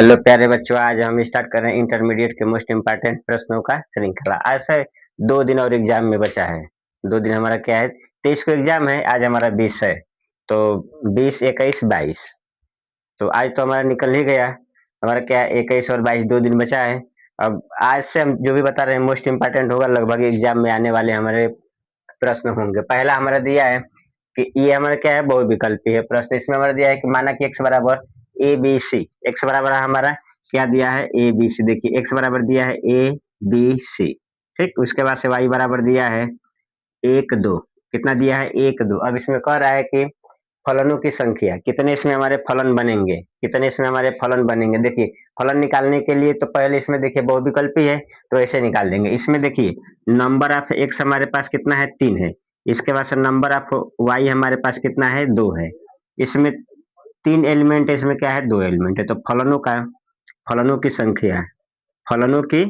Hello प्यारे बच्चों, आज हम स्टार्ट कर रहे हैं इंटरमीडिएट के मोस्ट इम्पोर्टेंट प्रश्नों का श्रृंखला। आज से 2 दिन और एग्जाम में बचा है। 2 दिन हमारा क्या है, 23 को एग्जाम है, आज हमारा 20 है। तो 20, 21, 22, तो आज तो हमारा निकल ही गया। हमारा क्या है, 21 और 22 2 दिन बचा है। अब आज से हम जो भी बता रहे हैं मोस्ट इम्पोर्टेंट होगा, लगभग एग्जाम में आने वाले हमारे प्रश्न होंगे। पहला हमारा दिया है कि ये हमारा क्या है, बहुविकल्पी है प्रश्न। इसमें हमारा दिया है कि माना कि x बराबर ए बी सी, एक्स बराबर हमारा क्या दिया है, ए बी सी। देखिए एक्स बराबर दिया है ए बी सी, ठीक। उसके बाद से y बराबर दिया है 1 2, कितना दिया है 1 2। अब इसमें कह रहा है कि फलनों की संख्या कितने इसमें हमारे फलन बनेंगे, कितने इसमें हमारे फलन बनेंगे। देखिए फलन निकालने के लिए तो पहले इसमें देखिए बहुविकल्पी है, तो ऐसे निकाल देंगे। इसमें देखिए नंबर ऑफ एक्स हमारे पास कितना है, 3 है। इसके बाद से नंबर ऑफ वाई हमारे पास कितना है, 2 है। इसमें 3 एलिमेंट है, इसमें क्या है, 2 एलिमेंट है। तो फलनों की संख्या, फलनों की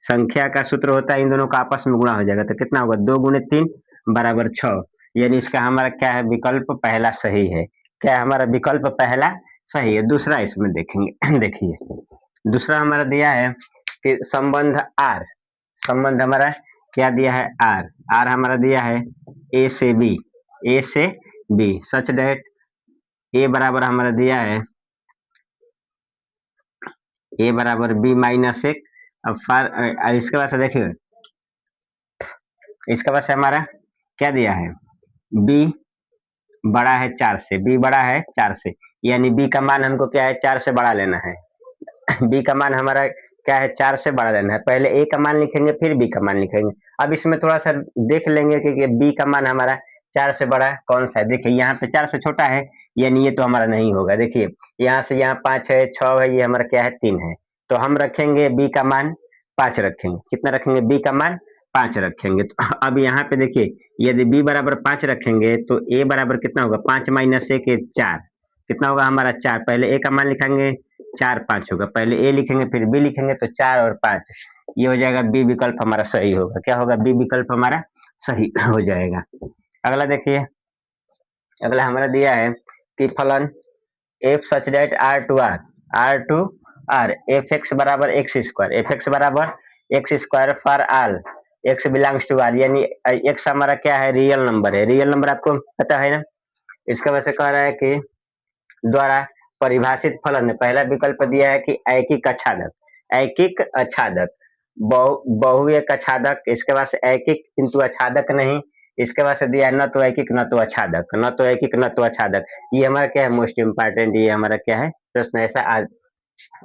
संख्या का सूत्र होता है इन दोनों का आपस में गुणा हो जाएगा। तो कितना होगा, 2 × 3 बराबर 6। यानी इसका हमारा क्या है, विकल्प पहला सही है। क्या है हमारा विकल्प पहला सही है। दूसरा इसमें देखेंगे देखिए दूसरा हमारा दिया है कि संबंध आर, संबंध हमारा क्या दिया है, आर। आर हमारा दिया है ए से बी, ए से बी सच डेट ए बराबर हमारा दिया है ए बराबर बी माइनस 1। अब इसके बाद से देखिए, इसके बाद से हमारा क्या दिया है, बी बड़ा है 4 से, बी बड़ा है 4 से, यानी बी का मान हमको क्या है, 4 से बड़ा लेना है। बी का मान हमारा क्या है, 4 से बड़ा लेना है। पहले ए का मान लिखेंगे, फिर बी का मान लिखेंगे। अब इसमें थोड़ा सा देख लेंगे कि बी का मान हमारा 4 से बड़ा कौन सा है। देखिए यहाँ पे 4 से छोटा है, यानी ये तो हमारा नहीं होगा। देखिए यहाँ से यहाँ 5 है, 6 है, ये हमारा क्या है, 3 है। तो हम रखेंगे बी का मान 5 रखेंगे। कितना रखेंगे, बी का मान 5 रखेंगे। तो अब यहाँ पे देखिए, यदि बी बराबर 5 रखेंगे तो ए बराबर कितना होगा, 5 माइनस 1 4, कितना होगा हमारा 4। पहले ए का मान लिखेंगे, 4 5 होगा। पहले ए लिखेंगे फिर बी लिखेंगे, तो 4 और 5, ये हो जाएगा बी विकल्प हमारा सही होगा। क्या होगा, बी विकल्प हमारा सही हो जाएगा। अगला देखिए, अगला हमारा दिया है कि फलन f such that R to R f x बराबर एक्स स्क्वायर, एफ एक्स बराबर x square for all x belongs to R. यानी एक्स हमारा क्या है, रियल नंबर है। रियल नंबर आपको पता है ना। इसका वजह से कह रहा है कि द्वारा परिभाषित फलन में पहला विकल्प दिया है कि ऐकिक अच्छादक, ऐकिक अच्छादक, बहुएक अच्छादक। इसके बाद से ऐकिक किंतु अच्छादक नहीं। इसके बाद से दिया है न तो ऐकिक न तो अच्छादक, न तो ऐकिक न तो अच्छादक। ये हमारा क्या है, मोस्ट इम्पोर्टेंट, ये हमारा क्या है प्रश्न ऐसा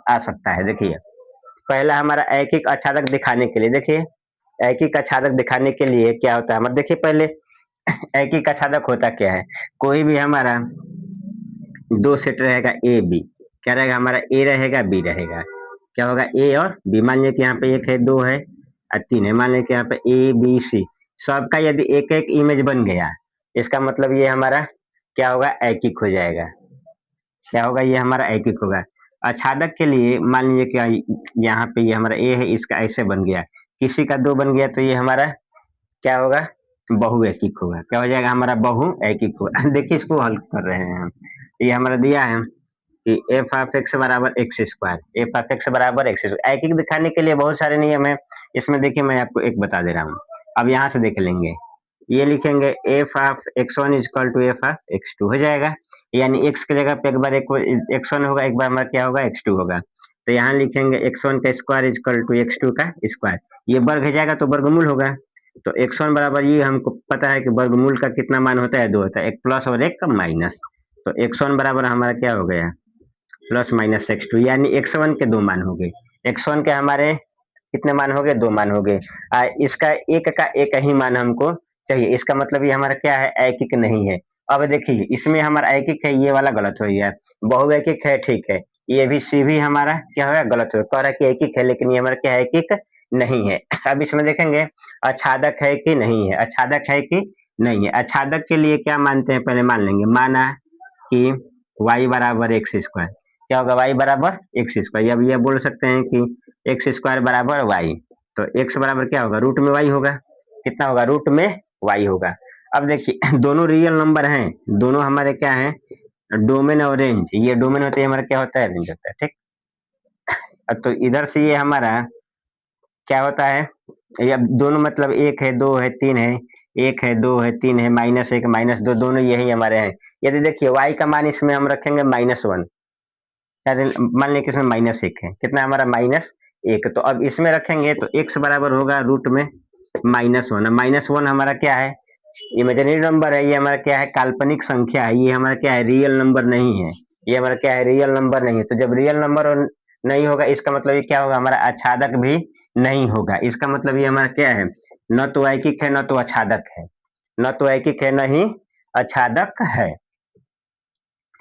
आ सकता है। देखिए पहला हमारा ऐकिक अच्छादक दिखाने के लिए, देखिए ऐकिक अच्छादक दिखाने के लिए क्या होता है हमारा, देखिए पहले ऐकिक अच्छादक होता क्या है, कोई भी हमारा 2 सेट रहेगा ए बी, क्या रहेगा हमारा, ए रहेगा बी रहेगा। क्या होगा, ए और बी। मान लीजिए कि यहाँ पे 1 है, 2 है और 3 है। मान लीजिए कि यहाँ पे ए बी सी सबका यदि एक एक इमेज बन गया, इसका मतलब ये हमारा क्या होगा, ऐकिक हो जाएगा। क्या होगा, ये हमारा ऐकिक होगा। अच्छादक के लिए मान लीजिए कि यहाँ पे ये हमारा ए है, इसका ऐसे बन गया, किसी का 2 बन गया, तो ये हमारा क्या होगा, बहुऐकिक होगा। क्या हो जाएगा, हमारा बहुऐकिक होगा। देखिए इसको हल कर रहे हैं हम। ये हमारा दिया है कि एफ ऑफ एक्स बराबर x square, F of x बराबर एक्स स्क्वायर। ऐकिक दिखाने के लिए बहुत सारे नियम है। इसमें देखिए मैं आपको एक बता दे रहा हूँ। अब यहाँ से देख लेंगे, ये लिखेंगे f of x one equal to f of x two हो जाएगा। यानी एक्स की जगह पे एक बार एक्स वन होगा, एक बार हमारा क्या होगा, एक्स टू होगा। तो यहाँ लिखेंगे एक्स वन का square equal to x two का स्क्वायर। ये वर्ग हो जाएगा तो वर्गमूल होगा। तो एक्स वन बराबर, ये हमको पता है कि वर्गमूल का कितना मान होता है, 2 होता है, एक प्लस और एक माइनस। तो एक्स वन बराबर हमारा क्या हो गया, प्लस माइनस एक्स टू। यानी एक्स वन के 2 मान हो गए। एक्स वन के हमारे कितने मान हो गए, 2 मान हो गए। इसका एक का एक ही मान हमको चाहिए। इसका मतलब ये हमारा क्या है, ऐकिक नहीं है। अब देखिए इसमें हमारा ऐकिक है, ये वाला गलत हो गया। बहुऐकिक है, ठीक है। ये भी सी भी हमारा क्या होगा, गलत हो, कह रहा है कि ऐकिक है, लेकिन ये हमारा क्या है, ऐकिक नहीं है। अब इसमें देखेंगे अच्छादक है कि नहीं है, अच्छादक है कि नहीं है। अच्छादक के लिए क्या मानते हैं, पहले मान लेंगे। माना कि y बराबर एक्स स्क्वायर, क्या होगा, y बराबर एक्स स्क्वायर। अब ये बोल सकते हैं कि एक्स स्क्वायर बराबर y, तो x बराबर क्या होगा, रूट में y होगा। कितना होगा, रूट में y होगा। अब देखिए दोनों रियल नंबर हैं, दोनों हमारे क्या हैं, डोमेन और रेंज। ये डोमेन होते हैं हमारा क्या होता है, रेंज होता है, ठीक। तो इधर से ये हमारा क्या होता है, ये दोनों मतलब एक है, दो है, तीन है, एक है, दो है, तीन है, माइनस एक, माइनस दो, दोनों यही हमारे हैं। यदि देखिए y का मान इसमें हम रखेंगे -1, मान लीजिए कि इसमें -1 है, कितना हमारा -1, तो अब इसमें रखेंगे तो x बराबर होगा रूट में -1। -1 हमारा क्या है, इमेजिनरी नंबर है, ये हमारा क्या है, काल्पनिक संख्या है, ये हमारा क्या है, रियल नंबर नहीं है, ये हमारा क्या है, रियल नंबर नहीं है। तो जब रियल नंबर नहीं होगा, इसका मतलब ये क्या होगा, हमारा आच्छादक भी नहीं होगा। इसका मतलब ये हमारा क्या है, न तो ऐकिक है न तो आच्छादक है, न तो ऐकिक है न ही आच्छादक है।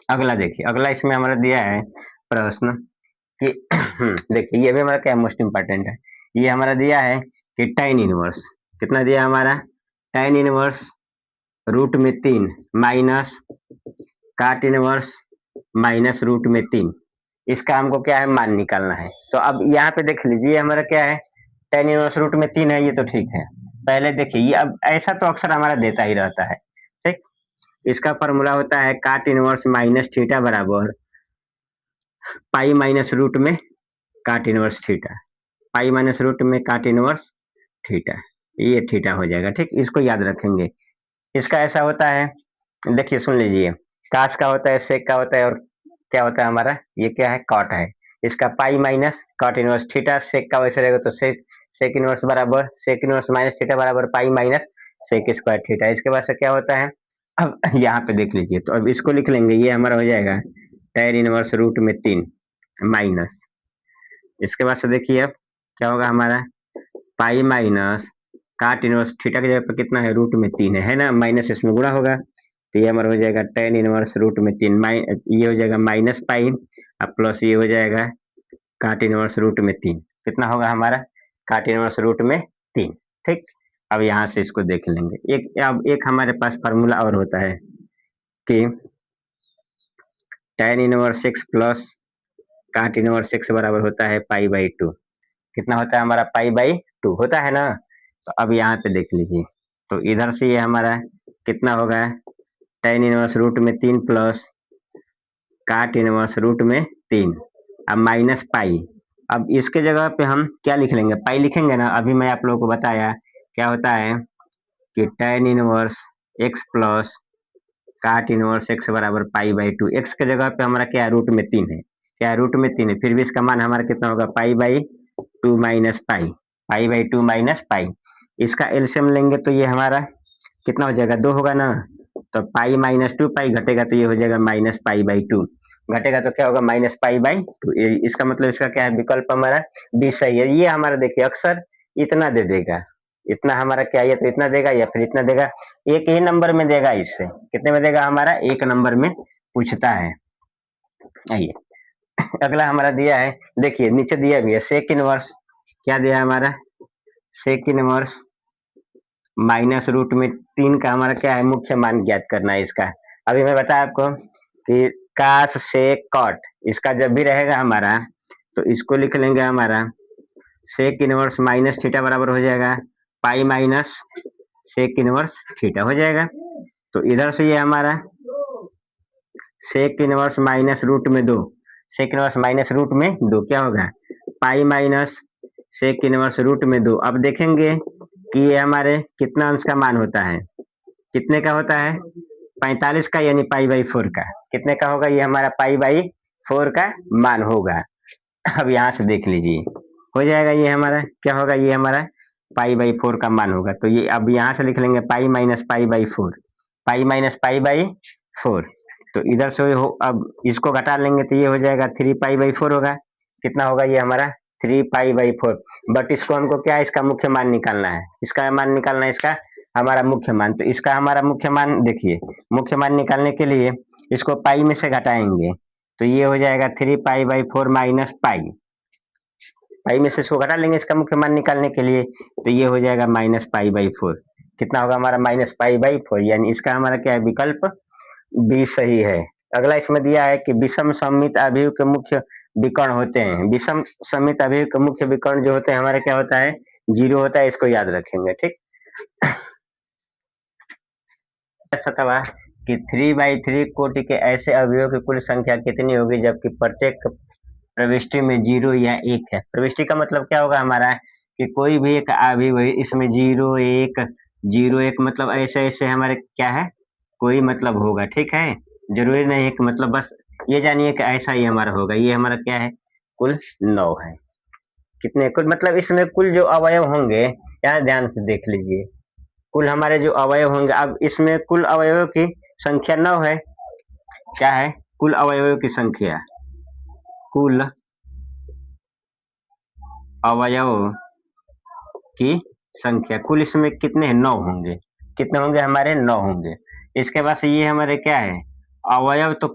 अगला देखिए, अगला इसमें हमारा दिया है प्रश्न कि देखिए ये भी हमारा क्या मोस्ट इंपॉर्टेंट है। ये हमारा दिया है कि tan इनवर्स कितना दिया हमारा, tan इनवर्स रूट में 3 माइनस काट इनवर्स माइनस रूट में 3, इसका हमको क्या है, मान निकालना है। तो अब यहाँ पे देख लीजिए हमारा क्या है, tan इनवर्स रूट में 3 है, ये तो ठीक है। पहले देखिए ये, अब ऐसा तो अक्सर हमारा देता ही रहता है, ठीक। इसका फॉर्मूला होता है काट इनवर्स माइनस थीटा बराबर पाई माइनस रूट में cot inverse theta, pi minus root में काट इनवर्स थीटा, ये थीटा हो जाएगा, ठीक। इसको याद रखेंगे। इसका ऐसा होता है, देखिए सुन लीजिए, कास का होता है, सेक का होता है, और क्या होता है हमारा, ये क्या है, कॉट है। इसका pi minus cot inverse theta, sec का वैसे रहेगा तो सेक सेक इनवर्स बराबर सेक इनवर्स माइनस थीटा बराबर pi minus sec square theta. इसके बाद से क्या होता है, अब यहाँ पे देख लीजिए, तो अब इसको लिख लेंगे, ये हमारा हो जाएगा tan इनवर्स रूट में 3 माइनस, इसके बाद से देखिए अब क्या होगा हमारा, पाई माइनस काट इनवर्स थीटा की जगह पर कितना है, रूट में 3 है ना, माइनस इसमें गुणा होगा, तो ये हमारा हो जाएगा tan इनवर्स रूट में 3, ये हो जाएगा माइनस पाई, अब प्लस ये हो जाएगा काट इनवर्स रूट में 3, कितना होगा हमारा, काट इनवर्स रूट में 3, ठीक। अब यहाँ से इसको देख लेंगे, अब एक हमारे पास फार्मूला और होता है कि tan इनवर्स x प्लस काट इनवर्स x बराबर होता है पाई/2, कितना होता है हमारा, पाई/2 होता है ना। तो अब यहाँ पे देख लीजिए, तो इधर से ये हमारा कितना होगा, tan इनवर्स रूट में 3 प्लस काट इनवर्स रूट में 3, अब माइनस पाई। अब इसके जगह पे हम क्या लिख लेंगे, पाई लिखेंगे ना, अभी मैं आप लोगों को बताया क्या होता है कि tan इनवर्स x प्लस काट इनवर्स x बराबर पाई/2, x के जगह पे हमारा क्या है, रूट में 3 है, क्या है, रूट में 3 है, फिर भी इसका मान हमारा कितना होगा, पाई/2 माइनस पाई, पाई/2 माइनस पाई। इसका एलसीएम लेंगे तो ये हमारा कितना हो जाएगा, 2 होगा ना, तो पाई माइनस 2, पाई घटेगा तो ये हो जाएगा माइनस पाई/2, घटेगा तो क्या होगा, माइनस पाई/2। इसका मतलब इसका क्या है, विकल्प हमारा बी सही है। ये हमारा देखिए अक्सर इतना दे देगा, इतना हमारा क्या, ये तो इतना देगा या फिर इतना देगा, एक ही नंबर में देगा, इससे कितने में देगा हमारा, एक नंबर में पूछता है। आइए अगला हमारा दिया है, देखिए नीचे दिया भी है सेक इनवर्स, क्या दिया है हमारा, सेक इनवर्स माइनस रूट में 3 का हमारा क्या है, मुख्य मान ज्ञात करना है इसका। अभी मैं बताया आपको कि काश सेक कॉट, इसका जब भी रहेगा हमारा तो इसको लिख लेंगे हमारा सेक इनवर्स माइनस थीटा बराबर हो जाएगा pi minus sec inverse theta हो जाएगा। तो इधर से ये हमारा सेक इनवर्स माइनस रूट में 2, सेक इनवर्स माइनस रूट में 2 क्या होगा, pi minus sec inverse root में 2। अब देखेंगे कि ये हमारे कितना अंश का मान होता है, कितने का होता है, 45 का, यानी पाई/4 का, कितने का होगा, ये हमारा पाई/4 का मान होगा। अब यहाँ से देख लीजिए हो जाएगा, ये हमारा क्या होगा, ये हमारा पाई/4 का मान होगा। तो ये अब यहाँ से लिख लेंगे पाई माइनस पाई/4, पाई माइनस पाई/4, तो इधर से हो, अब इसको घटा लेंगे तो ये हो जाएगा 3 पाई/4 होगा, कितना होगा ये हमारा 3 पाई/4। बट इसको हमको क्या है, इसका मुख्य मान निकालना है, इसका मान निकालना है, इसका हमारा मुख्य मान। तो इसका हमारा मुख्य मान देखिए, मुख्य मान निकालने के लिए इसको पाई में से घटाएंगे, तो ये हो जाएगा 3 पाई/4 माइनस पाई, पाई में से इसको घटा लेंगे इसका मुख्य मान निकालने के लिए, तो ये हो जाएगा माइनस पाई/4, कितना होगा हमारा, माइनस पाई/4, यानी इसका हमारा क्या है, विकल्प बी सही है। अगला इसमें दिया है कि विषम सममित अवयव के मुख्य विकर्ण होते हैं, विषम सममित अवयव के मुख्य विकर्ण जो होते हैं हमारे क्या होता है, 0 होता है, इसको याद रखेंगे, ठीक। अथवा कि 3/3 कोटि के ऐसे अवयवों की कुल संख्या कितनी होगी, जबकि प्रत्येक प्रविष्टि में 0 या 1 है। प्रविष्टि का मतलब क्या होगा हमारा कि कोई भी एक अभिवही इसमें 0 1 0 1 मतलब ऐसे ऐसे हमारे क्या है कोई मतलब होगा, ठीक है। जरूरी नहीं है कि मतलब बस ये जानिए कि ऐसा ही हमारा होगा। ये हमारा क्या है कुल 9 है। कितने कुल मतलब इसमें कुल जो अवयव होंगे यहाँ ध्यान से देख लीजिए। कुल हमारे जो अवयव होंगे, अब इसमें कुल अवयवों की संख्या 9 है। क्या है कुल अवयवों की संख्या, कुल अवयव की संख्या कुल इसमें कितने हैं 9 होंगे। कितने होंगे हमारे 9 होंगे। इसके बाद से ये हमारे क्या है अवयव, तो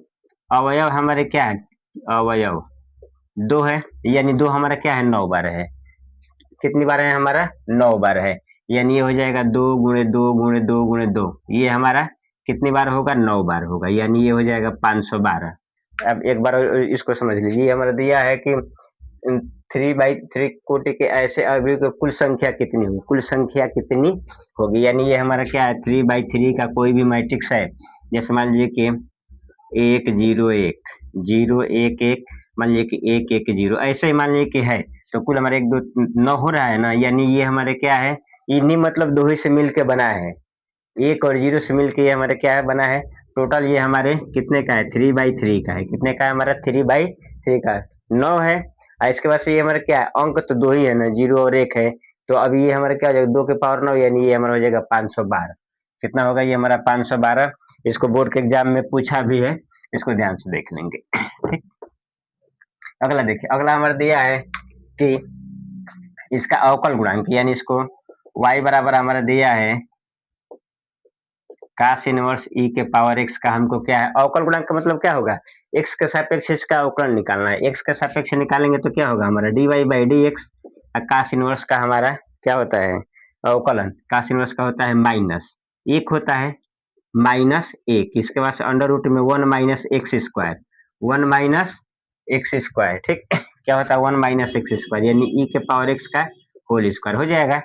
अवयव हमारे क्या है अवयव 2 है, यानी 2 हमारा क्या है 9 बार है। कितनी बार है हमारा 9 बार है, यानी ये हो जाएगा 2 गुणे 2 गुणे 2 गुणे 2। ये हमारा कितनी बार होगा 9 बार होगा, यानी ये हो जाएगा 512। अब एक बार इसको समझ लीजिए। ये हमारा दिया है कि 3/3 कोटि के ऐसे अवयव की कुल संख्या कितनी होगी, कुल संख्या कितनी होगी। यानी ये हमारा क्या है 3/3 का कोई भी मैट्रिक्स है, जैसे मान लीजिए कि 1 0 1 0 1 1, मान लीजिए कि 1 1 0, ऐसे ही मान लीजिए कि है, तो कुल हमारे 1 2 9 हो रहा है ना। यानी ये हमारे क्या है इन्हीं मतलब दो ही से मिल के बना है, 1 और 0 से मिल के ये हमारे क्या है बना है। टोटल ये हमारे कितने का है 3/3 का है। कितने का है हमारा 3/3 का 9 है। और इसके बाद से ये हमारा क्या है अंक तो 2 ही है ना, 0 और 1 है। तो अभी ये हमारा क्या हो जाएगा 2 के पावर 9, यानी ये हमारा हो जाएगा 512। कितना होगा ये हमारा 512। इसको बोर्ड के एग्जाम में पूछा भी है, इसको ध्यान से देख लेंगे। ठीक। अगला देखिए, अगला हमारा दिया है कि इसका अवकल गुणांक, यानी इसको y बराबर हमारा दिया है cos इनवर्स e के पावर x का हमको क्या है अवकल गुणांक का मतलब क्या होगा x के सापेक्ष इसका अवकलन निकालना है। x के सापेक्ष निकालेंगे तो क्या होगा हमारा dy by d x. cos inverse का हमारा क्या होता है अवकलन, cos इनवर्स का होता है माइनस एक होता है माइनस एक, इसके बाद अंडर रूट में 1 minus x square, 1 minus x square. ठीक। क्या होता है 1 माइनस एक्स स्क्वायर, यानी e के पावर x का होल स्क्वायर हो जाएगा।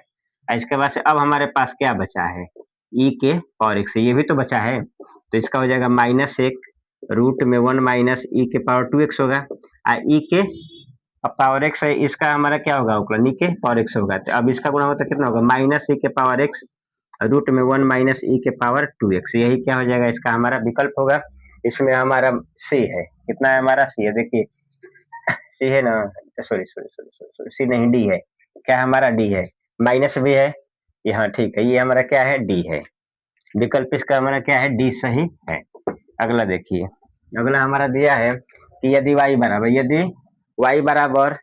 इसके बाद से अब हमारे पास क्या बचा है e के पावर x, ये भी तो बचा है, तो इसका हो जाएगा माइनस एक रूट में 1 माइनस e के पावर 2x होगा। e के पावर x है, इसका हमारा क्या होगा अवकलन e के पावर x होगा। तो अब इसका गुणा होता कितना होगा माइनस e के पावर x रूट में 1 माइनस e के पावर 2x। यही क्या हो जाएगा इसका हमारा विकल्प होगा। इसमें हमारा सी है, कितना है हमारा सी है, देखिए सी है ना, sorry sorry sorry sorry C नहीं डी है। क्या हमारा डी है, माइनस भी है यहाँ, ठीक है। ये हमारा क्या है डी है, विकल्प इसका हमारा क्या है डी सही है। अगला देखिए, अगला हमारा दिया है कि यदि y बराबर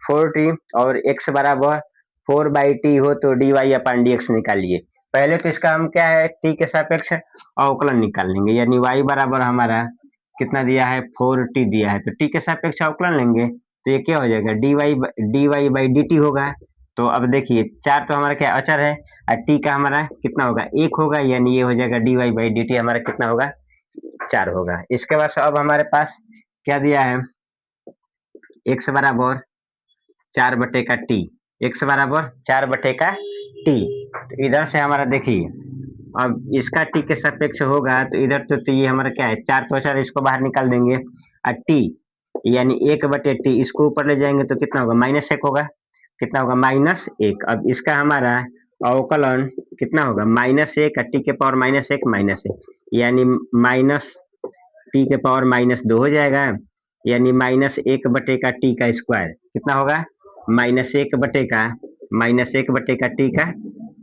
4t और x बराबर 4/t हो तो dy अपन dx निकालिए। पहले तो इसका हम क्या है t के सापेक्ष अवकलन निकाल लेंगे, यानी y बराबर हमारा कितना दिया है 4t दिया है, तो t के सापेक्ष अवकलन लेंगे तो ये क्या हो जाएगा dy बाई dt होगा। तो अब देखिए 4 तो हमारा क्या अचर है और t का हमारा कितना होगा 1 होगा, यानी ये हो जाएगा dy बाई dt हमारा कितना होगा 4 होगा। इसके बाद अब हमारे पास क्या दिया है x बराबर 4/t, x बराबर 4/t। तो इधर से हमारा देखिए अब इसका t के सापेक्ष होगा तो इधर तो ये हमारा क्या है 4 तो 4 इसको बाहर निकाल देंगे और t यानी 1/t इसको ऊपर ले जाएंगे तो कितना होगा -1 होगा। कितना होगा -1। अब इसका हमारा अवकलन कितना होगा -1 और t के पावर -1 यानी माइनस टी के पावर -2 हो जाएगा, यानी -1/t का स्क्वायर कितना होगा -1/t का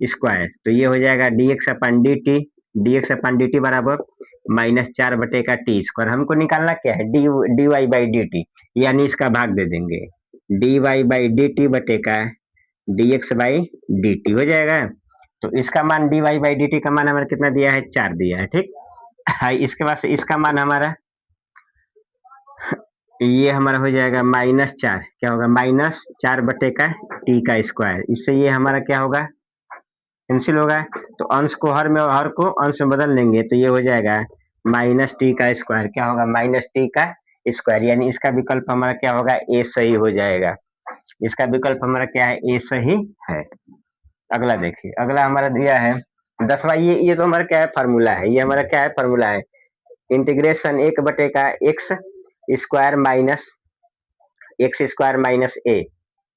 स्क्वायर। तो ये हो जाएगा dx/dt बराबर -4/t स्क्वायर। हमको निकालना क्या है dy बाई dt, यानी इसका भाग दे देंगे dy बाई dt बटे का dx बाई dt हो जाएगा। तो इसका मान dy बाई dt का मान हमारा कितना दिया है 4 दिया है। ठीक। इसके बाद से इसका मान हमारा ये हमारा हो जाएगा -4, क्या होगा -4/t का स्क्वायर। इससे ये हमारा क्या होगा कैंसिल होगा, तो अंश को हर में और हर को अंश में बदल देंगे तो ये हो जाएगा -t का स्क्वायर। क्या होगा -t का स्क्वायर, यानी इसका विकल्प हमारा क्या होगा ए सही हो जाएगा। इसका विकल्प हमारा क्या है ए सही है। अगला देखिए, अगला हमारा दिया है 10वां, ये तो हमारा क्या है फार्मूला है, ये हमारा क्या है फार्मूला है integration 1/x square minus x square minus A,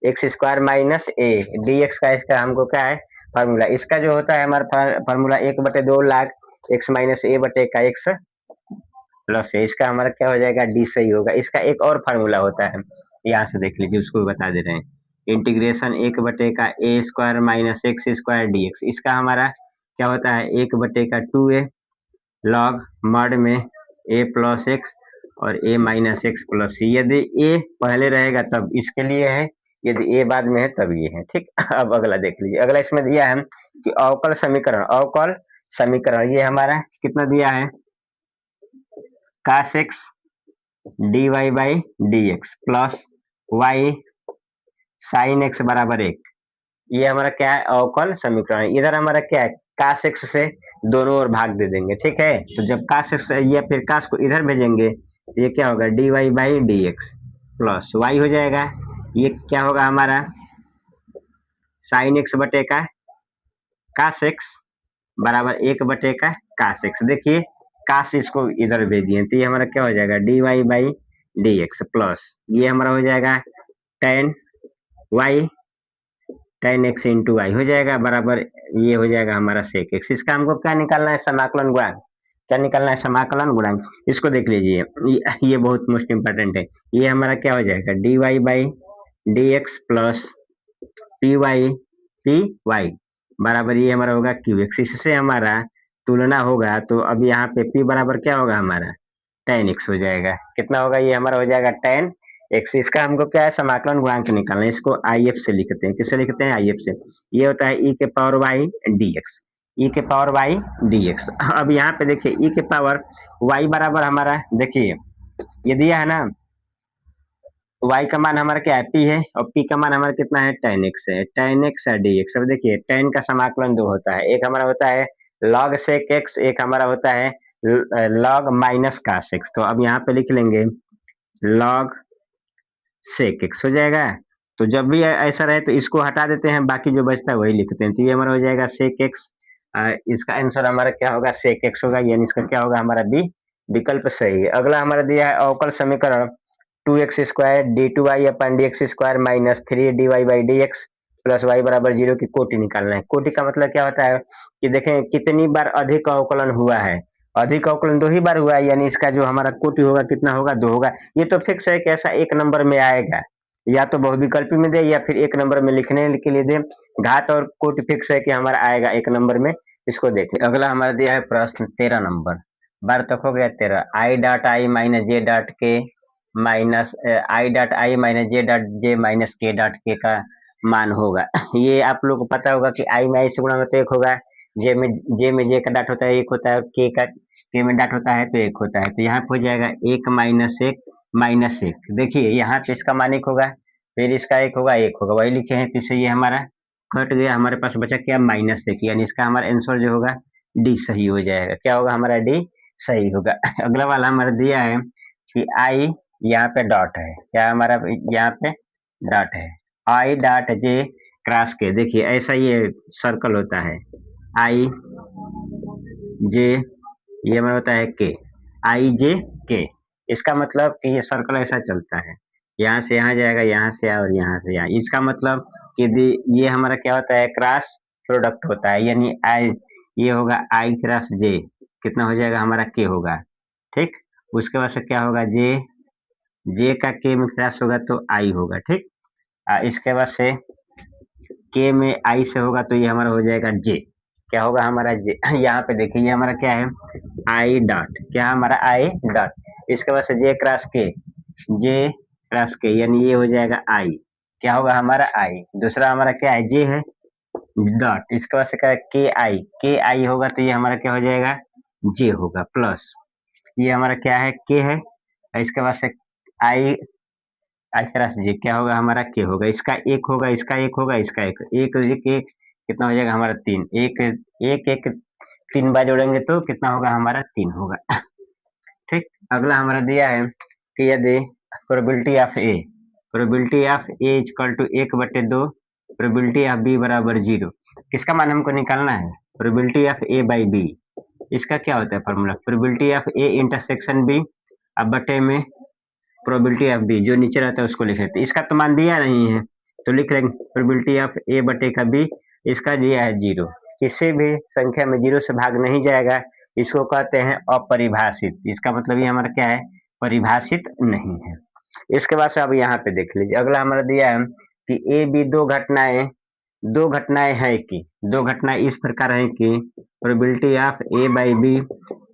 x square minus A D x का इसका हमको क्या है फार्मूला। इसका जो होता है हमारा फार्मूला 1/2 लाख एक्स माइनस ए बटे का एक्स प्लस है। इसका हमारा क्या हो जाएगा डी सही होगा। इसका एक और फार्मूला होता है, यहाँ से देख लीजिए, उसको बता दे रहे हैं। इंटीग्रेशन 1/का a square minus x square d x. इसका हमारा क्या होता है 1/2a लॉग मॉड में ए प्लस एक्स और ए माइनस एक्स प्लस सी। यदि ए पहले रहेगा तब इसके लिए है, यदि ए बाद में है तब ये है। ठीक, अब अगला देख लीजिए। अगला इसमें दिया है कि अवकल समीकरण, अवकल समीकरण ये हमारा कितना दिया है cos x dy by d x plus y sine x बराबर 1। ये हमारा क्या है अवकल समीकरण है। इधर हमारा क्या है cos x से दोनों ओर भाग दे देंगे। ठीक है, तो जब cos x या फिर cos को इधर भेजेंगे तो ये क्या होगा dy by d x plus y हो जाएगा। ये क्या होगा हमारा साइन एक्स बटे का cos x बराबर 1/का cos x। देखिए cos इसको इधर भेज दिए तो ये हमारा क्या हो जाएगा dy by d x plus ये हमारा हो जाएगा tan y tan x into y हो जाएगा बराबर ये हो जाएगा हमारा sec x। इसका हमको क्या निकालना है समाकलन गुणांक। क्या निकालना है समाकलन गुणांक। इसको देख लीजिए, ये बहुत मोस्ट इंपॉर्टेंट है। ये हमारा क्या हो जाएगा dy by d x plus p y बराबर ये हमारा होगा क्यू एक्स। इससे हमारा तुलना होगा तो अब यहाँ पे p बराबर क्या होगा हमारा tan x हो जाएगा। कितना होगा ये हमारा हो जाएगा tan x। इसका हमको क्या है समाकलन गुणांक निकालना है। इसको आई एफ से लिखते हैं। किससे लिखते हैं आई एफ से। ये होता है e के पावर y डी एक्स, ई के पावर y डी एक्स। अब यहाँ पे देखिए e के पावर y बराबर हमारा देखिए ये दिया है ना, y का मान हमारा क्या है p है और p का मान हमारा कितना है tan x है, tan x है डी एक्स। अब देखिए tan का समाकलन दो होता है, एक हमारा होता है log sec x, एक हमारा होता है log माइनस cos x। तो अब यहाँ पे लिख लेंगे log sec x हो जाएगा। तो जब भी ऐसा रहे तो इसको हटा देते हैं, बाकी जो बचता है वही लिखते हैं। तो ये हमारा हो जाएगा sec x। इसका आंसर हमारा क्या होगा sec x होगा, यानी इसका क्या होगा हमारा बी विकल्प सही है। अगला हमारा दिया है अवकल समीकरण 2x square d two y upon d x square minus 3dy by d x plus y बराबर 0 की कोटि निकालना है। कोटि का मतलब क्या होता है कि देखें कितनी बार अधिक अवकलन हुआ है। अधिक अवकलन 2 ही बार हुआ है, यानी इसका जो हमारा कोटि होगा कितना होगा 2 होगा। ये तो फिक्स है कि ऐसा एक नंबर में आएगा, या तो बहुविकल्पी में दे या फिर एक नंबर में लिखने के लिए दे। घात और कोटि फिक्स है कि हमारा आएगा एक नंबर में। इसको देखें। अगला हमारा दिया है प्रश्न 13 नंबर, बार तक हो गया 13। I dot i minus j dot k minus i dot i minus j dot j minus k dot k का मान होगा। ये आप लोग को पता होगा कि आई में आई से गुणा में तो 1 होगा, जे में जे का डॉट होता है 1 होता है, के में डॉट होता है तो 1 होता है। तो यहाँ पे हो जाएगा 1 माइनस 1 माइनस 1। देखिए यहाँ पे इसका मान 1 होगा, फिर इसका 1 होगा 1 होगा, वही लिखे हैं। तो इससे ये हमारा कट गया, हमारे पास बचा क्या माइनस 1, यानी इसका हमारा आंसर जो होगा डी सही हो जाएगा। क्या होगा हमारा डी सही होगा। अगला वाला हमारा दिया है कि आई यहाँ पे डॉट है, क्या हमारा यहाँ पे डॉट है आई डॉट जे क्रॉस के। देखिए ऐसा ये सर्कल होता है आई जे, ये हमारा होता है के, आई जे के। इसका मतलब कि ये सर्कल ऐसा चलता है, यहाँ से यहाँ जाएगा, यहाँ से और यहाँ से यहाँ। इसका मतलब कि ये हमारा क्या होता है क्रॉस प्रोडक्ट होता है, यानी आई ये होगा आई क्रॉस जे कितना हो जाएगा हमारा के होगा। ठीक, उसके बाद से क्या होगा जे का के में क्रॉस होगा तो आई होगा। ठीक, इसके बाद से के में आई से होगा तो ये हमारा हो जाएगा जे। क्या होगा हमारा जे। यहाँ पे देखिए ये हमारा क्या है आई डॉट, क्या हमारा आई डॉट। इसके बाद से जे क्रॉस के यानी ये हो जाएगा आई। क्या होगा हमारा आई। दूसरा हमारा क्या है जे है डॉट, इसके बाद से क्या है के आई होगा तो ये हमारा क्या हो जाएगा जे होगा प्लस ये हमारा क्या है के है। इसके बाद से आई आई क्रॉस जे क्या होगा हमारा के होगा। इसका 1 होगा, इसका 1 होगा, इसका 1 एक एक एक कितना हो जाएगा हमारा 3। एक एक एक 3 बार जोड़ेंगे तो कितना होगा हमारा 3 होगा। ठीक, अगला हमारा दिया है कि यदि probability of A equal to 1/2 probability of B बराबर 0। किसका मान हमको निकालना है probability of A by B. इसका क्या होता है formula probability of A intersection B अब बटे में प्रोबेबिलिटी ऑफ बी, जो नीचे रहता है उसको लिख लेते हैं। इसका तो मान दिया नहीं है तो लिख लेंगे प्रोबेबिलिटी ऑफ ए बटे का बी, इसका दिया है 0। किसी भी संख्या में 0 से भाग नहीं जाएगा, इसको कहते हैं अपरिभाषित। इसका मतलब ये हमारा क्या है, परिभाषित नहीं है। इसके बाद से अब यहाँ पे देख लीजिए, अगला हमारा दिया है कि ए बी दो घटनाएं हैं कि दो घटनाएं इस प्रकार हैं कि probability of A by B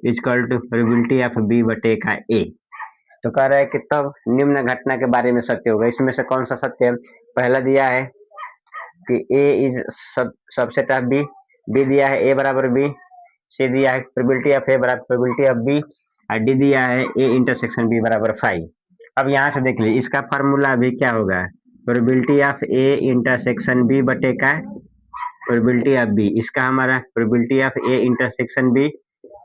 equal to probability of B बटे का ए। तो कह रहा है कि तब निम्न घटना के बारे में सत्य होगा। इसमें से कौन सा सत्य है? पहला दिया है कि A is subset of B, B दिया है ए बराबर बी, सी दिया है प्रोबेबिलिटी ऑफ ए बराबर प्रोबेबिलिटी ऑफ बी, और डी दिया है ए इंटरसेक्शन बी बराबर 5। अब यहाँ से देख लीजिए, इसका फार्मूला अभी क्या होगा, probability of A intersection B बटे का प्रोबेबिलिटी ऑफ बी। इसका हमारा probability of A intersection B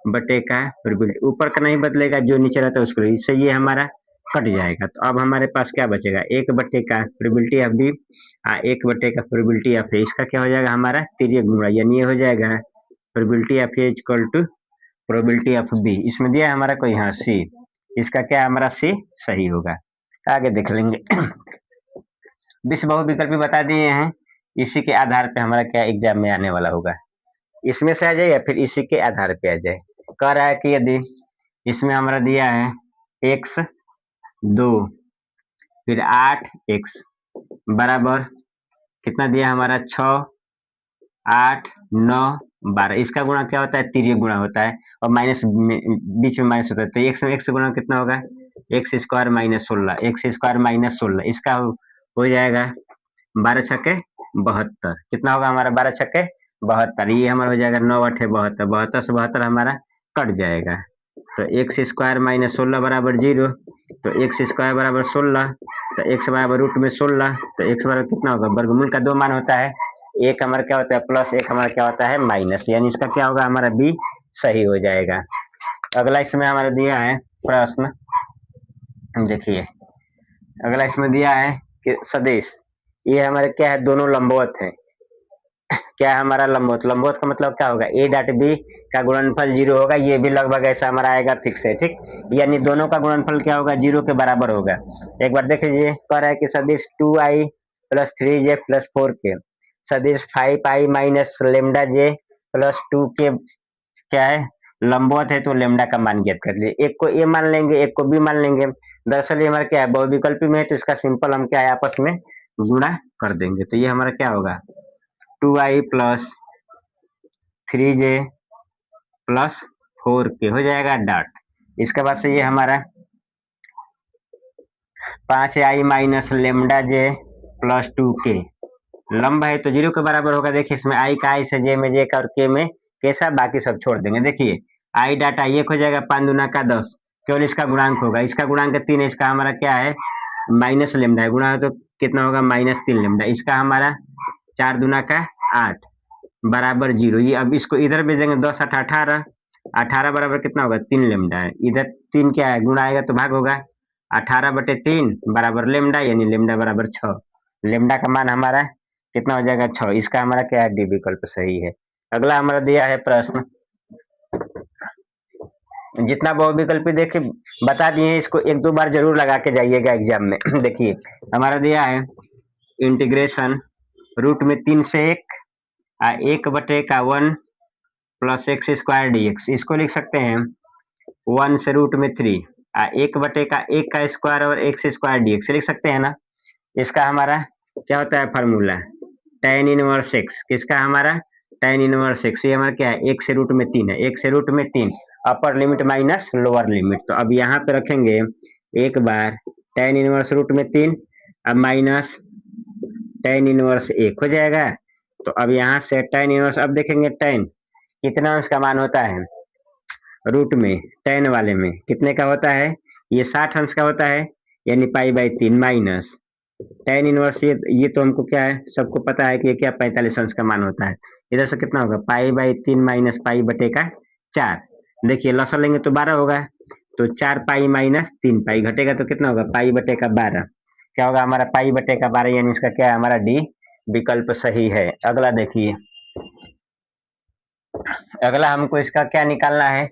बटे का प्रोबेबिलिटी, ऊपर का नहीं बदलेगा, जो नीचे रहता है उसको, इससे ये हमारा कट जाएगा। तो अब हमारे पास क्या बचेगा, एक बटे का प्रोबेबिलिटी ऑफ बी एक बटे का प्रोबेबिलिटी ऑफ ए। इसका क्या हो जाएगा, हमारा तिर्यक गुणा, यानी ये हो जाएगा probability of A equal to probability of B. इसमें दिया है हमारा कोई, हाँ सी, इसका क्या हमारा सी सही होगा। आगे देख लेंगे। विश्व बहुविकल्पी बता दिए हैं, इसी के आधार पे हमारा क्या एग्जाम में आने वाला होगा, इसमें से आ जाए या फिर इसी के आधार पे आ जाए। कह रहा है कि यदि इसमें हमारा दिया है x 2 फिर 8x बराबर कितना दिया हमारा 6 8 9 12, इसका गुणा क्या होता है, तिर्यक गुणा होता है, और माइनस बीच में माइनस होता है, तो x में x गुणा कितना होगा, x square minus 16, x square minus 16, इसका हो जाएगा 12 छक्के 72, कितना होगा हमारा 12 छक्के 72, ये हमारा हो जाएगा 9 8 72, 72 से 72 हमारा कट जाएगा। तो एक्स स्क्वायर माइनस 16 बराबर 0, तो एक्स स्क्वायर बराबर 16, तो एक्स बराबर रूट में 16, तो एक्स बराबर कितना होगा, वर्गमूल का 2 मान होता है, एक हमारा क्या होता है प्लस, एक हमारा क्या होता है माइनस, यानी इसका क्या होगा हमारा बी सही हो जाएगा। अगला इसमें हमारा दिया है प्रश्न, देखिए अगला इसमें दिया है कि सदिश, ये हमारे क्या है, दोनों लंबवत है। क्या है हमारा लंबवत, लंबवत का मतलब क्या होगा, ए डॉट बी का गुणनफल 0 होगा, ये भी लगभग ऐसा हमारा आएगा, फिक्स है, ठीक, यानी दोनों का गुणनफल क्या होगा, 0 के बराबर होगा। एक बार देख लीजिए, कह रहा है कि सदिश 2i plus 3j plus 4k, सदिश 5i माइनस लेमडा जे प्लस 2k क्या है, लंबवत है, तो लेमडा का मान ज्ञात कर लीजिए। एक को ए मान लेंगे, एक को बी मान लेंगे। दरअसल ये हमारा क्या है, बहुविकल्पी में है, तो इसका सिंपल हम क्या है आपस में गुणा कर देंगे। तो ये हमारा क्या होगा 2i plus 3j plus 4k हो जाएगा डॉट। इसके बाद से ये हमारा 5i माइनस लेमडा जे प्लस 2k, लंब है तो 0 के बराबर होगा। देखिए इसमें i का i से j में j का और k में कैसा, बाकी सब छोड़ देंगे। देखिए i डाटा 1 हो जाएगा, 5 दूना का 10, केवल इसका गुणांक होगा, इसका गुणांक 3 है, इसका हमारा क्या है माइनस लेमडा है, गुणा है तो कितना होगा माइनस 3 लेमडा, इसका हमारा 4 दूना का 8 बराबर 0। ये अब इसको इधर भेज देंगे, 10 8 18, 18 बराबर कितना होगा 3 लेमडा है, इधर 3 क्या है गुणा आएगा तो भाग होगा, 18 बटे 3 बराबर लेमडा, यानी लेमडा बराबर 6, लेमडा का मान हमारा कितना हो जाएगा 6, इसका हमारा क्या है डी विकल्प सही है। अगला हमारा दिया है प्रश्न, जितना बहुविकल्पी देखे बता दिए, इसको एक दो बार जरूर लगा के जाइएगा एग्जाम में। देखिए हमारा दिया है इंटीग्रेशन रूट में 3 से 1 बटे का 1 plus x square d x, इसको लिख सकते हैं 1 से रूट में 3 1 बटे का 1 का स्क्वायर और एक्स स्क्वायर डी एक्स लिख सकते हैं ना। इसका हमारा क्या होता है फार्मूला, tan इनवर्स एक्स, किसका हमारा tan इनवर्स एक्स, ये हमारा क्या है 1 से रूट में 3 है, 1 से रूट में 3 upper limit minus lower limit. तो अब यहाँ पे रखेंगे एक बार tan इनवर्स रूट में 3 अब माइनस tan इनवर्स 1 हो जाएगा। तो अब यहाँ से tan इनवर्स, अब देखेंगे tan कितना अंश का मान होता है, रूट में tan वाले में कितने का होता है, ये 60 अंश का होता है, यानी π/3 माइनस tan इनवर्स, ये तो हमको क्या है सबको पता है कि ये क्या 45 अंश का मान होता है। इधर से कितना होगा π/3 माइनस पाई बटे का 4, देखिए लसा लेंगे तो 12 होगा, तो 4 पाई माइनस 3 पाई घटेगा तो कितना होगा पाई बटे का 12, क्या होगा हमारा पाई बटे का 12, यानी इसका क्या है हमारा डी विकल्प सही है। अगला देखिए, अगला हमको इसका क्या निकालना है,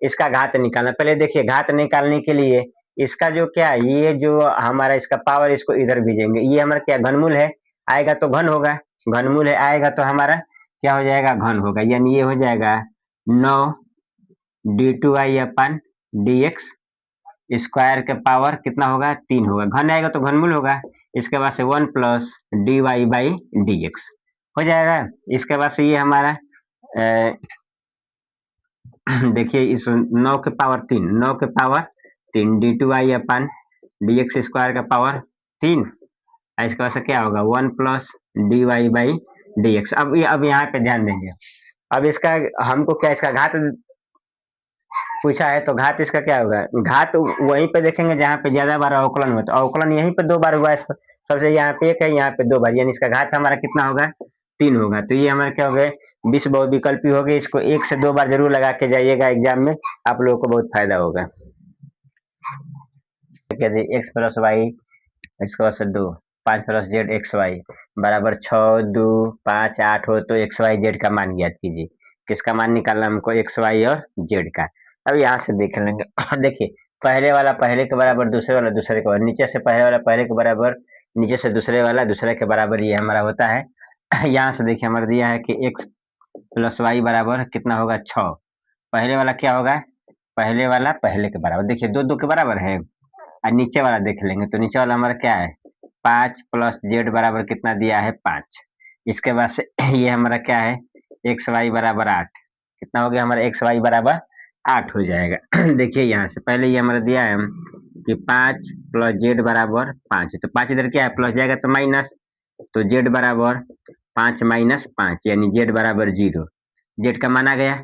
इसका घात निकालना। पहले देखिए घात निकालने के लिए इसका जो क्या ये जो हमारा इसका पावर इसको इधर भेजेंगे, ये हमारा क्या घनमूल है, आएगा तो घन होगा, घनमूल है आएगा तो हमारा क्या हो जाएगा घन होगा, यानी ये हो जाएगा 9 d2y अपन dx स्क्वायर के पावर कितना होगा 3 होगा, घन आएगा तो घनमूल होगा, इसके बाद से 1 plus d y by d x हो जाएगा। इसके बाद से ये हमारा देखिए इस 9 के power 3 d2y upon dx square का पावर 3, इसके बाद से क्या होगा 1 plus d y by d x. अब यहाँ पे ध्यान देंगे, अब इसका हमको क्या इसका घात पूछा है, तो घात इसका क्या होगा, घात वहीं पे देखेंगे जहाँ पे ज्यादा बार अवकलन हुआ, तो अवकलन यहीं पे 2 बार हुआ है, सबसे यहाँ पे 1 है, यहाँ पे 2 बार, यानी इसका घात हमारा कितना होगा 3 होगा। तो ये हमारा क्या हो गए 20 बहुविकल्पी हो गए, इसको 1 से 2 बार जरूर लगा के जाइएगा एग्जाम में, आप लोगों को बहुत फायदा होगा। एक्स प्लस वाई इसके बाद से 2 5 प्लस जेड एक्स वाई बराबर 6 2 5 8 हो, तो एक्स वाई जेड का मान ज्ञात कीजिए। किसका मान निकालना हमको, एक्स वाई और जेड का। अब यहाँ से देख लेंगे देखिए पहले वाला पहले के बराबर, दूसरे वाला दूसरे के बराबर, नीचे से पहले वाला पहले के बराबर, नीचे से दूसरे वाला दूसरे के बराबर, ये हमारा होता है। यहाँ से देखिए हमारा दिया है कि एक्स प्लस वाई बराबर कितना होगा 6, पहले वाला क्या होगा, पहले वाला पहले के बराबर, देखिए 2 2 के बराबर है, और नीचे वाला देख लेंगे, तो नीचे वाला हमारा क्या है 5 प्लस जेड बराबर कितना दिया है 5। इसके बाद से ये हमारा क्या है एक्स वाई बराबर 8, कितना हो गया हमारा एक्स वाई बराबर 8 हो जाएगा। देखिए यहाँ से पहले ये हमारा दिया है कि 5 प्लस जेड बराबर 5, तो 5 इधर क्या है प्लस जाएगा तो माइनस, तो जेड बराबर 5 माइनस 5 यानी जेड बराबर 0, जेड का मान आ गया।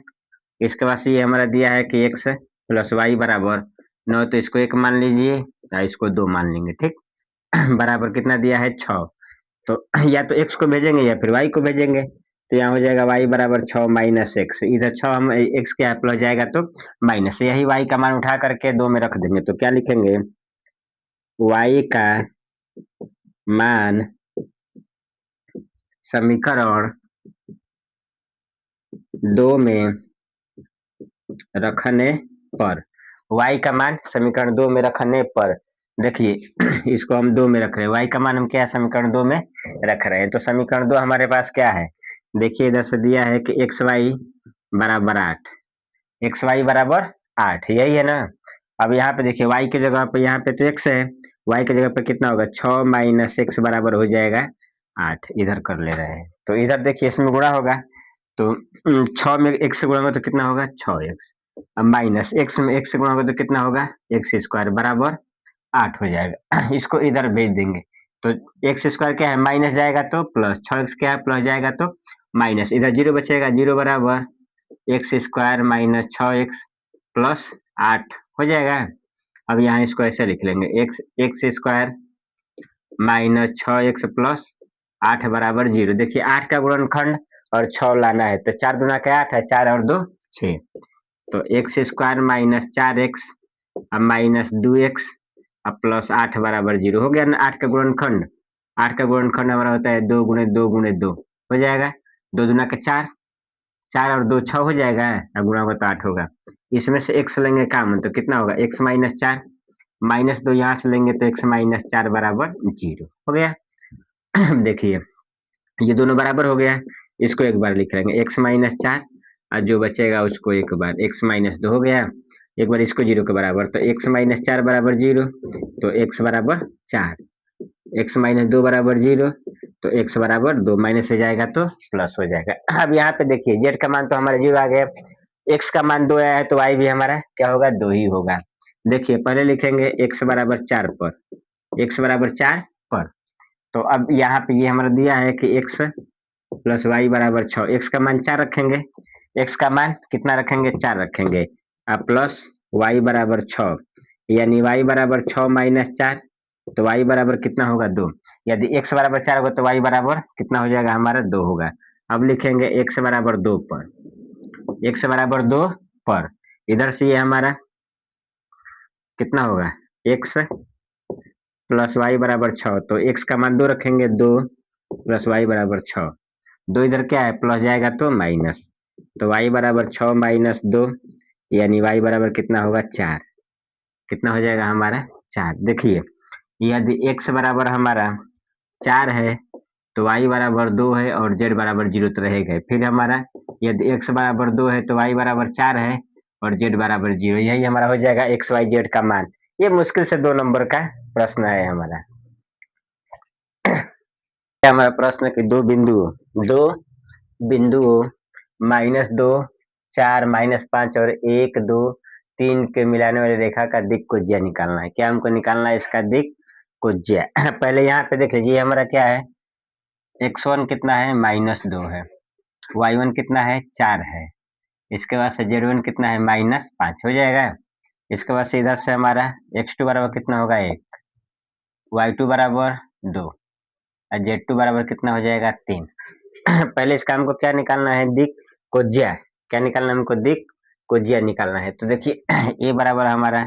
इसके बाद से ये हमारा दिया है कि एक्स प्लस वाई बराबर 9, तो इसको 1 मान लीजिए या इसको 2 मान लेंगे, ठीक। बराबर कितना दिया है 6, तो या तो एक्स को भेजेंगे या फिर वाई को भेजेंगे, तो यहाँ हो जाएगा वाई बराबर 6 माइनस एक्स, इधर 6 हम एक्स के यहाँ प्लस जाएगा तो माइनस, यही वाई का मान उठा करके 2 में रख देंगे, तो क्या लिखेंगे वाई का मान समीकरण 2 में रखने पर, y का मान समीकरण 2 में रखने पर, देखिए इसको हम 2 में रख रहे हैं, y का मान हम क्या समीकरण 2 में रख रहे हैं, तो समीकरण 2 हमारे पास क्या है, देखिए इधर से दिया है कि एक्स वाई बराबर 8, एक्स वाई बराबर 8 यही है ना। अब यहाँ पे देखिए y की जगह पे यहाँ पे तो x है, y की जगह पे कितना होगा 6 माइनस एक्स बराबर हो जाएगा 8, इधर कर ले रहे हैं, तो इधर देखिए इसमें गुणा होगा, तो 6 में x से गुणा होगा तो कितना होगा 6x, अब माइनस x में x से गुणा होगा तो कितना होगा एक्स स्क्वायर बराबर 8 हो जाएगा। इसको इधर भेज देंगे, तो एक्स स्क्वायर क्या है माइनस जाएगा तो प्लस, 6x क्या है प्लस जाएगा तो माइनस, इधर 0 बचेगा, 0 बराबर x square minus 6x plus 8 हो जाएगा। अब यहाँ इसको ऐसे लिख लेंगे x x square minus 6x plus 8 बराबर 0। देखिए 8 का गुणनखंड और 6 लाना है, तो 4 दूना का 8 है, 4 और 2 6, तो एक्स स्क्वायर माइनस 4x अब माइनस 2x अब प्लस 8 बराबर 0 हो गया ना। 8 का गुणनखंड, 8 का गुणनखंड हमारा होता है 2 गुणे 2 गुणे 2 हो जाएगा, 2 दूना का 4, 4 और 2 6 हो जाएगा, अब गुणा होगा तो 8 होगा। इसमें से x लेंगे काम तो कितना होगा x माइनस 4, माइनस 2 यहाँ से लेंगे तो x माइनस 4 बराबर 0 हो गया। देखिए ये दोनों बराबर हो गया, इसको एक बार लिख लेंगे x माइनस 4 और जो बचेगा उसको एक बार x माइनस 2 हो गया, एक बार इसको 0 के बराबर, तो x माइनस 4 बराबर 0, तो x बराबर 4, x माइनस 2 बराबर 0, तो x बराबर 2, माइनस से जाएगा तो प्लस हो जाएगा। अब यहाँ पे देखिए z का मान तो हमारा 0 आ गया, x का मान 2 आया है तो y भी हमारा क्या होगा 2 ही होगा। देखिए पहले लिखेंगे x बराबर 4 पर, x बराबर 4 पर, तो अब यहाँ पे ये हमारा दिया है कि x प्लस वाई बराबर 6, एक्स का मान 4 रखेंगे, एक्स का मान कितना रखेंगे 4 रखेंगे, अब प्लस वाई बराबर 6, यानी वाई बराबर 6 माइनस 4, तो वाई बराबर कितना होगा 2, यदि एक्स बराबर 4 होगा तो वाई बराबर कितना हो जाएगा हमारा 2 होगा। अब लिखेंगे एक्स बराबर 2 पर, एक्स बराबर 2 पर, इधर से ये हमारा कितना होगा एक्स प्लस वाई बराबर 6, तो एक्स का मान 2 रखेंगे, 2 प्लस वाई बराबर 6, 2 इधर क्या है प्लस जाएगा तो माइनस, तो y बराबर 6 माइनस 2 यानी y बराबर कितना होगा 4, कितना हो जाएगा हमारा 4। देखिए यदि x बराबर हमारा 4 है तो y बराबर 2 है और z बराबर 0 तो रहेगा। फिर हमारा यदि x बराबर 2 है तो y बराबर 4 है और z बराबर 0, यही हमारा हो जाएगा x y z का मान। ये मुश्किल से 2 नंबर का प्रश्न है हमारा। हमारा प्रश्न के दो बिंदुओं -2, 4, -5 और 1, 2, 3 के मिलाने वाली रेखा का दिक् कुज्या निकालना है। क्या हमको निकालना है इसका दिक् कुज्या। पहले यहाँ पे देख लीजिए हमारा क्या है, x1 कितना है -2 है, y1 कितना है 4 है, इसके बाद से z1 कितना है -5 हो जाएगा। इसके बाद से इधर से हमारा x2 बराबर कितना होगा 1, y2 बराबर 2 और z2 बराबर कितना हो जाएगा 3। पहले इसका हमको क्या निकालना है, दिक् कुज्या। क्या निकालना है हमको, दिक् कुज्या निकालना है। तो देखिए a बराबर हमारा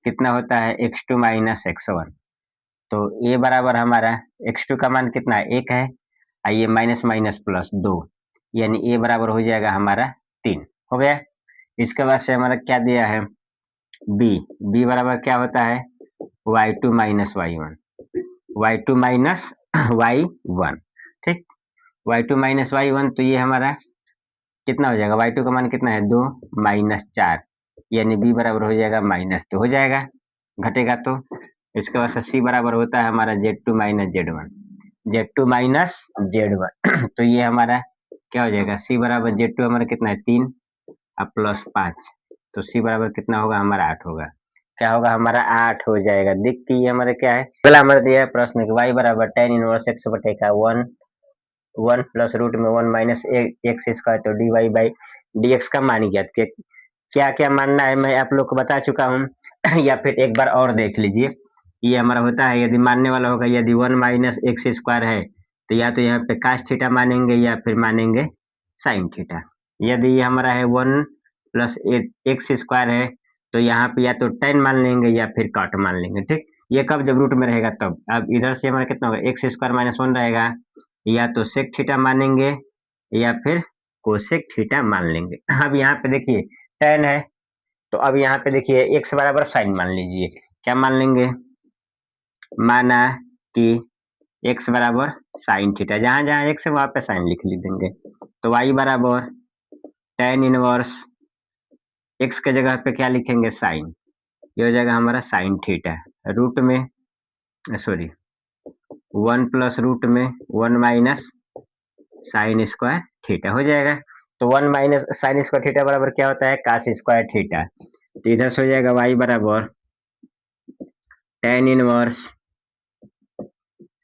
कितना होता है x2 माइनस x1, तो a बराबर हमारा x2 का मान कितना है 1 है, ये माइनस माइनस प्लस 2, यानी a बराबर हो जाएगा हमारा 3 हो गया। इसके बाद से हमारा क्या दिया है b बराबर क्या होता है y2 minus y1, y2 minus y1, ठीक, y2 माइनस y1, तो ये हमारा कितना हो जाएगा, y2 का मान कितना है 2 माइनस 4, यानी b बराबर हो जाएगा -2 हो जाएगा, घटेगा तो। इसके बाद से c बराबर होता है हमारा z2 माइनस z1, तो ये हमारा क्या हो जाएगा, c बराबर z2 हमारा कितना है 3 और प्लस 5, तो c बराबर कितना होगा हमारा 8 होगा। क्या होगा हमारा 8 हो जाएगा। दिख की हमारे क्या है, अगला हमारा दिया है प्रश्न की y बराबर tan इनवर्स x बटेगा 1 प्लस रूट में 1 माइनस एक्स स्क्वायर, तो dy बाई dx का मान ज्ञात किया। क्या क्या मानना है मैं आप लोग को बता चुका हूँ या फिर एक बार और देख लीजिए। ये हमारा होता है यदि मानने वाला होगा, यदि 1 माइनस एक्स स्क्वायर है तो या तो यहाँ पे कास थीटा मानेंगे या फिर मानेंगे साइन थीटा। यदि ये हमारा है 1 प्लस एक्स स्क्वायर है तो यहाँ पे या तो टेन मान लेंगे या फिर कॉट मान लेंगे, ठीक। ये कब, जब रूट में रहेगा तब। अब इधर से हमारा कितना होगा, एक्स स्क्वायर माइनस 1 रहेगा, या तो सेक थीटा मानेंगे या फिर कोसेक थीटा मान लेंगे। अब यहाँ पे देखिए टेन है, तो अब यहाँ पे देखिए एक्स बराबर साइन मान लीजिए। क्या मान लेंगे, माना कि एक्स बराबर साइन थीटा, जहां जहां एक्स है वहां पे साइन लिख देंगे, तो वाई बराबर टेन इनवर्स एक्स के जगह पे क्या लिखेंगे साइन, ये हो जाएगा हमारा साइन थीटा, रूट में सॉरी 1 प्लस रूट में 1 माइनस साइन स्क्वायर थीटा हो जाएगा। तो 1 माइनस साइन स्क्वायर थीटा बराबर क्या होता है, कास स्क्वायर थीटा। तो इधर से हो जाएगा वाई बराबर tan inverse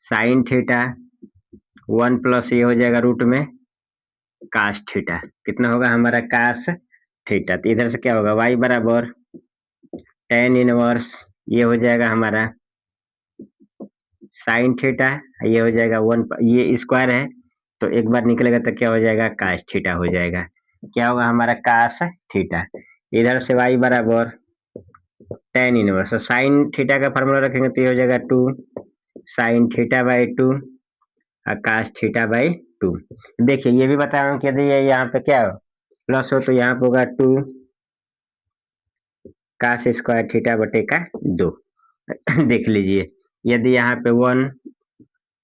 sine theta 1 plus ये हो जाएगा रूट में कास थीटा, कितना होगा हमारा कास थीटा। तो इधर से क्या होगा, वाई बराबर टेन इनवर्स ये हो जाएगा हमारा साइन थीटा, ये हो जाएगा 1, ये स्क्वायर है तो एक बार निकलेगा तो क्या हो जाएगा, कास थीटा हो जाएगा। क्या होगा हमारा कास थीटा। इधर से वाई बराबर टेन इनवर्स, तो साइन थीटा का फॉर्मूला रखेंगे तो ये हो जाएगा 2 साइन थीटा बाई 2 और कास थीटा बाई 2। देखिए ये भी बता रहा हूँ कि यदि ये यहाँ पे क्या हो प्लस हो तो यहाँ पे होगा 2 कास स्क्वायर थीटा बटे का 2। देख लीजिए यदि यहाँ पे 1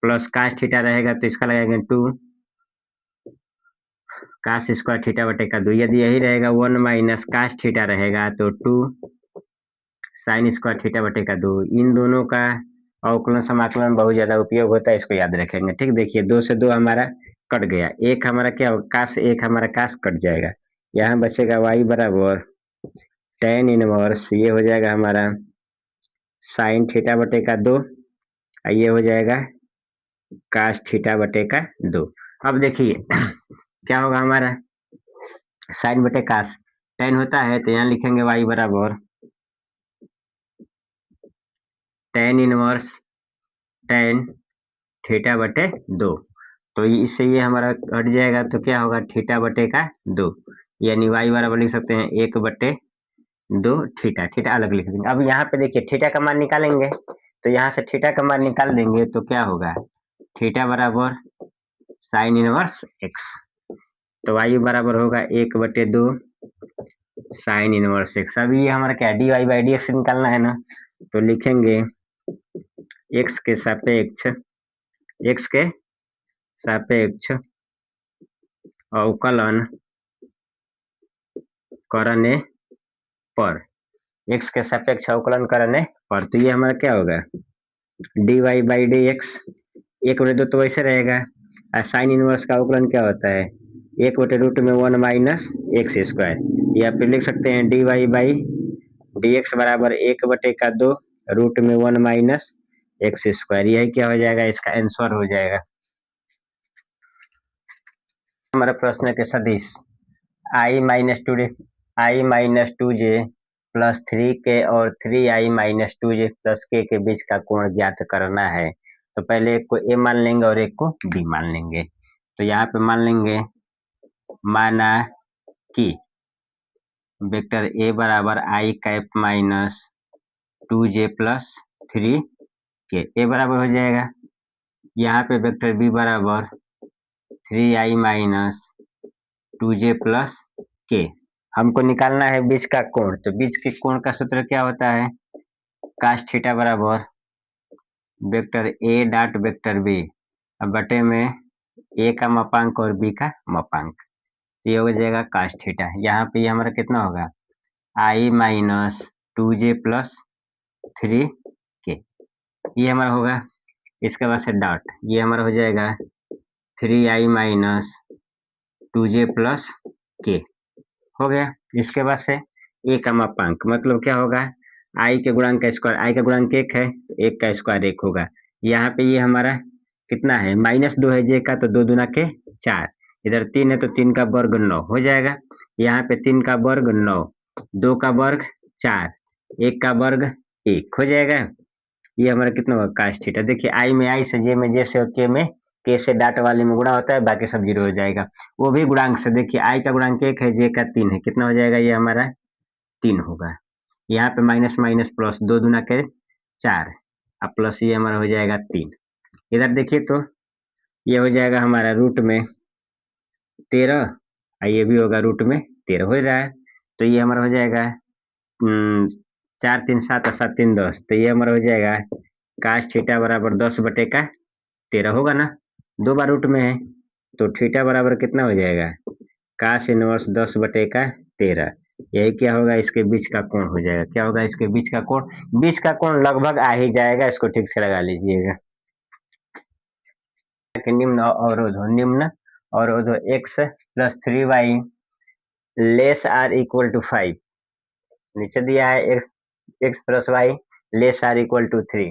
प्लस कास थीटा रहेगा तो इसका लगाएंगे 2 कास स्क्वायर थीटा बटे का 2। यदि यही रहेगा 1 माइनस कास थीटा रहेगा तो 2 साइन स्क्वायर थीटा बटे का 2। इन दोनों का अवकलन समाकलन में बहुत ज्यादा उपयोग होता है, इसको याद रखेंगे, ठीक। देखिए 2 से 2 हमारा कट गया, एक हमारा क्या होगा कास, एक हमारा कास कट जाएगा, यहाँ बचेगा वाई बराबर टेन इनवर्स ये हो जाएगा हमारा साइन थीटा बटे का 2 और ये हो जाएगा कास थीटा बटे का 2। अब देखिए क्या होगा हमारा साइन बटे कास टेन होता है तो यहाँ लिखेंगे वाई बराबर टेन इनवर्स टेन थीटा बटे 2, तो इससे ये हमारा हट जाएगा तो क्या होगा थीटा बटे का 2, यानी वाई बराबर लिख सकते हैं 1 बटे 2 थीटा, थीटा अलग लिख देंगे। अब यहाँ पे देखिए थीटा का मान निकालेंगे तो यहाँ से थीटा का मान निकाल देंगे तो क्या होगा थीटा बराबर साइन इनवर्स एक्स, तो वाई बराबर होगा 1 बटे 2 साइन इनवर्स एक्स। अब ये हमारा क्या d y by d x निकालना है ना, तो लिखेंगे एक्स के सापेक्ष अवकलन करने पर, एक्स के सापेक्ष अवकलन करने पर, तो ये हमारा क्या होगा d y by d x, एक बटे दो तो वैसे रहेगा, और साइन इनवर्स का अवकलन क्या होता है एक बटे रूट में वन माइनस एक्स स्क्वायर, या फिर लिख सकते हैं d y by d x बराबर एक बटे का दो रूट में वन माइनस एक्स स्क्वायर। यही क्या हो जाएगा, इसका आंसर हो जाएगा। हमारा प्रश्न के सदिश आई माइनस टू जे प्लस थ्री के और थ्री आई माइनस टू जे प्लस के बीच का कोण ज्ञात करना है। तो पहले एक को ए मान लेंगे और एक को बी मान लेंगे। तो यहाँ पे मान लेंगे, माना कि वेक्टर ए बराबर आई कैप माइनस टू जे प्लस थ्री के, ए बराबर हो जाएगा, यहाँ पे वेक्टर बी बराबर थ्री आई माइनस टू जे प्लस के। हमको निकालना है बीच का कोण, तो बीच के कोण का सूत्र क्या होता है कास थीटा बराबर vector A dot vector B, अब बटे में ए का मापांक और बी का मापांक, तो ये हो जाएगा कास थीटा। यहाँ पे ये हमारा कितना होगा आई माइनस टू जे प्लस थ्री के, ये हमारा होगा। इसके बाद से डॉट, ये हमारा हो जाएगा थ्री आई माइनस टू जे प्लस के, हो गया। इसके बाद से ए का मापांक मतलब क्या होगा आई के गुणांक का स्क्वायर, आई का गुणांक एक है, एक का स्क्वायर एक होगा। यहाँ पे ये हमारा कितना है माइनस दो है जे का, तो दो दूना के चार, इधर तीन है तो तीन का वर्ग नौ हो जाएगा। यहाँ पे तीन का वर्ग नौ, दो का वर्ग चार, एक का वर्ग एक हो जाएगा। ये हमारा कितना होगा कास थीटा। देखिए आई में आई से, जे में जे से और के से डाट वाले में गुणा होता है, बाकी सब जीरो हो जाएगा। वो भी गुणांक से, देखिए आई का गुणांक एक है, जे का तीन है, कितना हो जाएगा ये हमारा तीन होगा। यहाँ पे माइनस माइनस प्लस, दो दूना के चार, अब प्लस ये हमारा हो जाएगा तीन। इधर देखिए तो ये हो जाएगा हमारा रूट में 13, और ये भी होगा रूट में 13 हो रहा है, तो ये हमारा हो जाएगा चार तीन सात और सात तीन 10, तो ये हमारा हो जाएगा काश थीटा बराबर 10 बटे का 13 होगा ना, दो बार रूट में है, तो थीटा बराबर कितना हो जाएगा काश इनवर्स 10 बटे का 13। यही क्या होगा इसके बीच का कोण हो जाएगा। क्या होगा इसके बीच का कोण, बीच का कोण लगभग आ ही जाएगा, इसको ठीक से लगा लीजिएगा। निम्न अवरोध x plus three y less or equal to 5, नीचे दिया है x plus y less or equal to 3,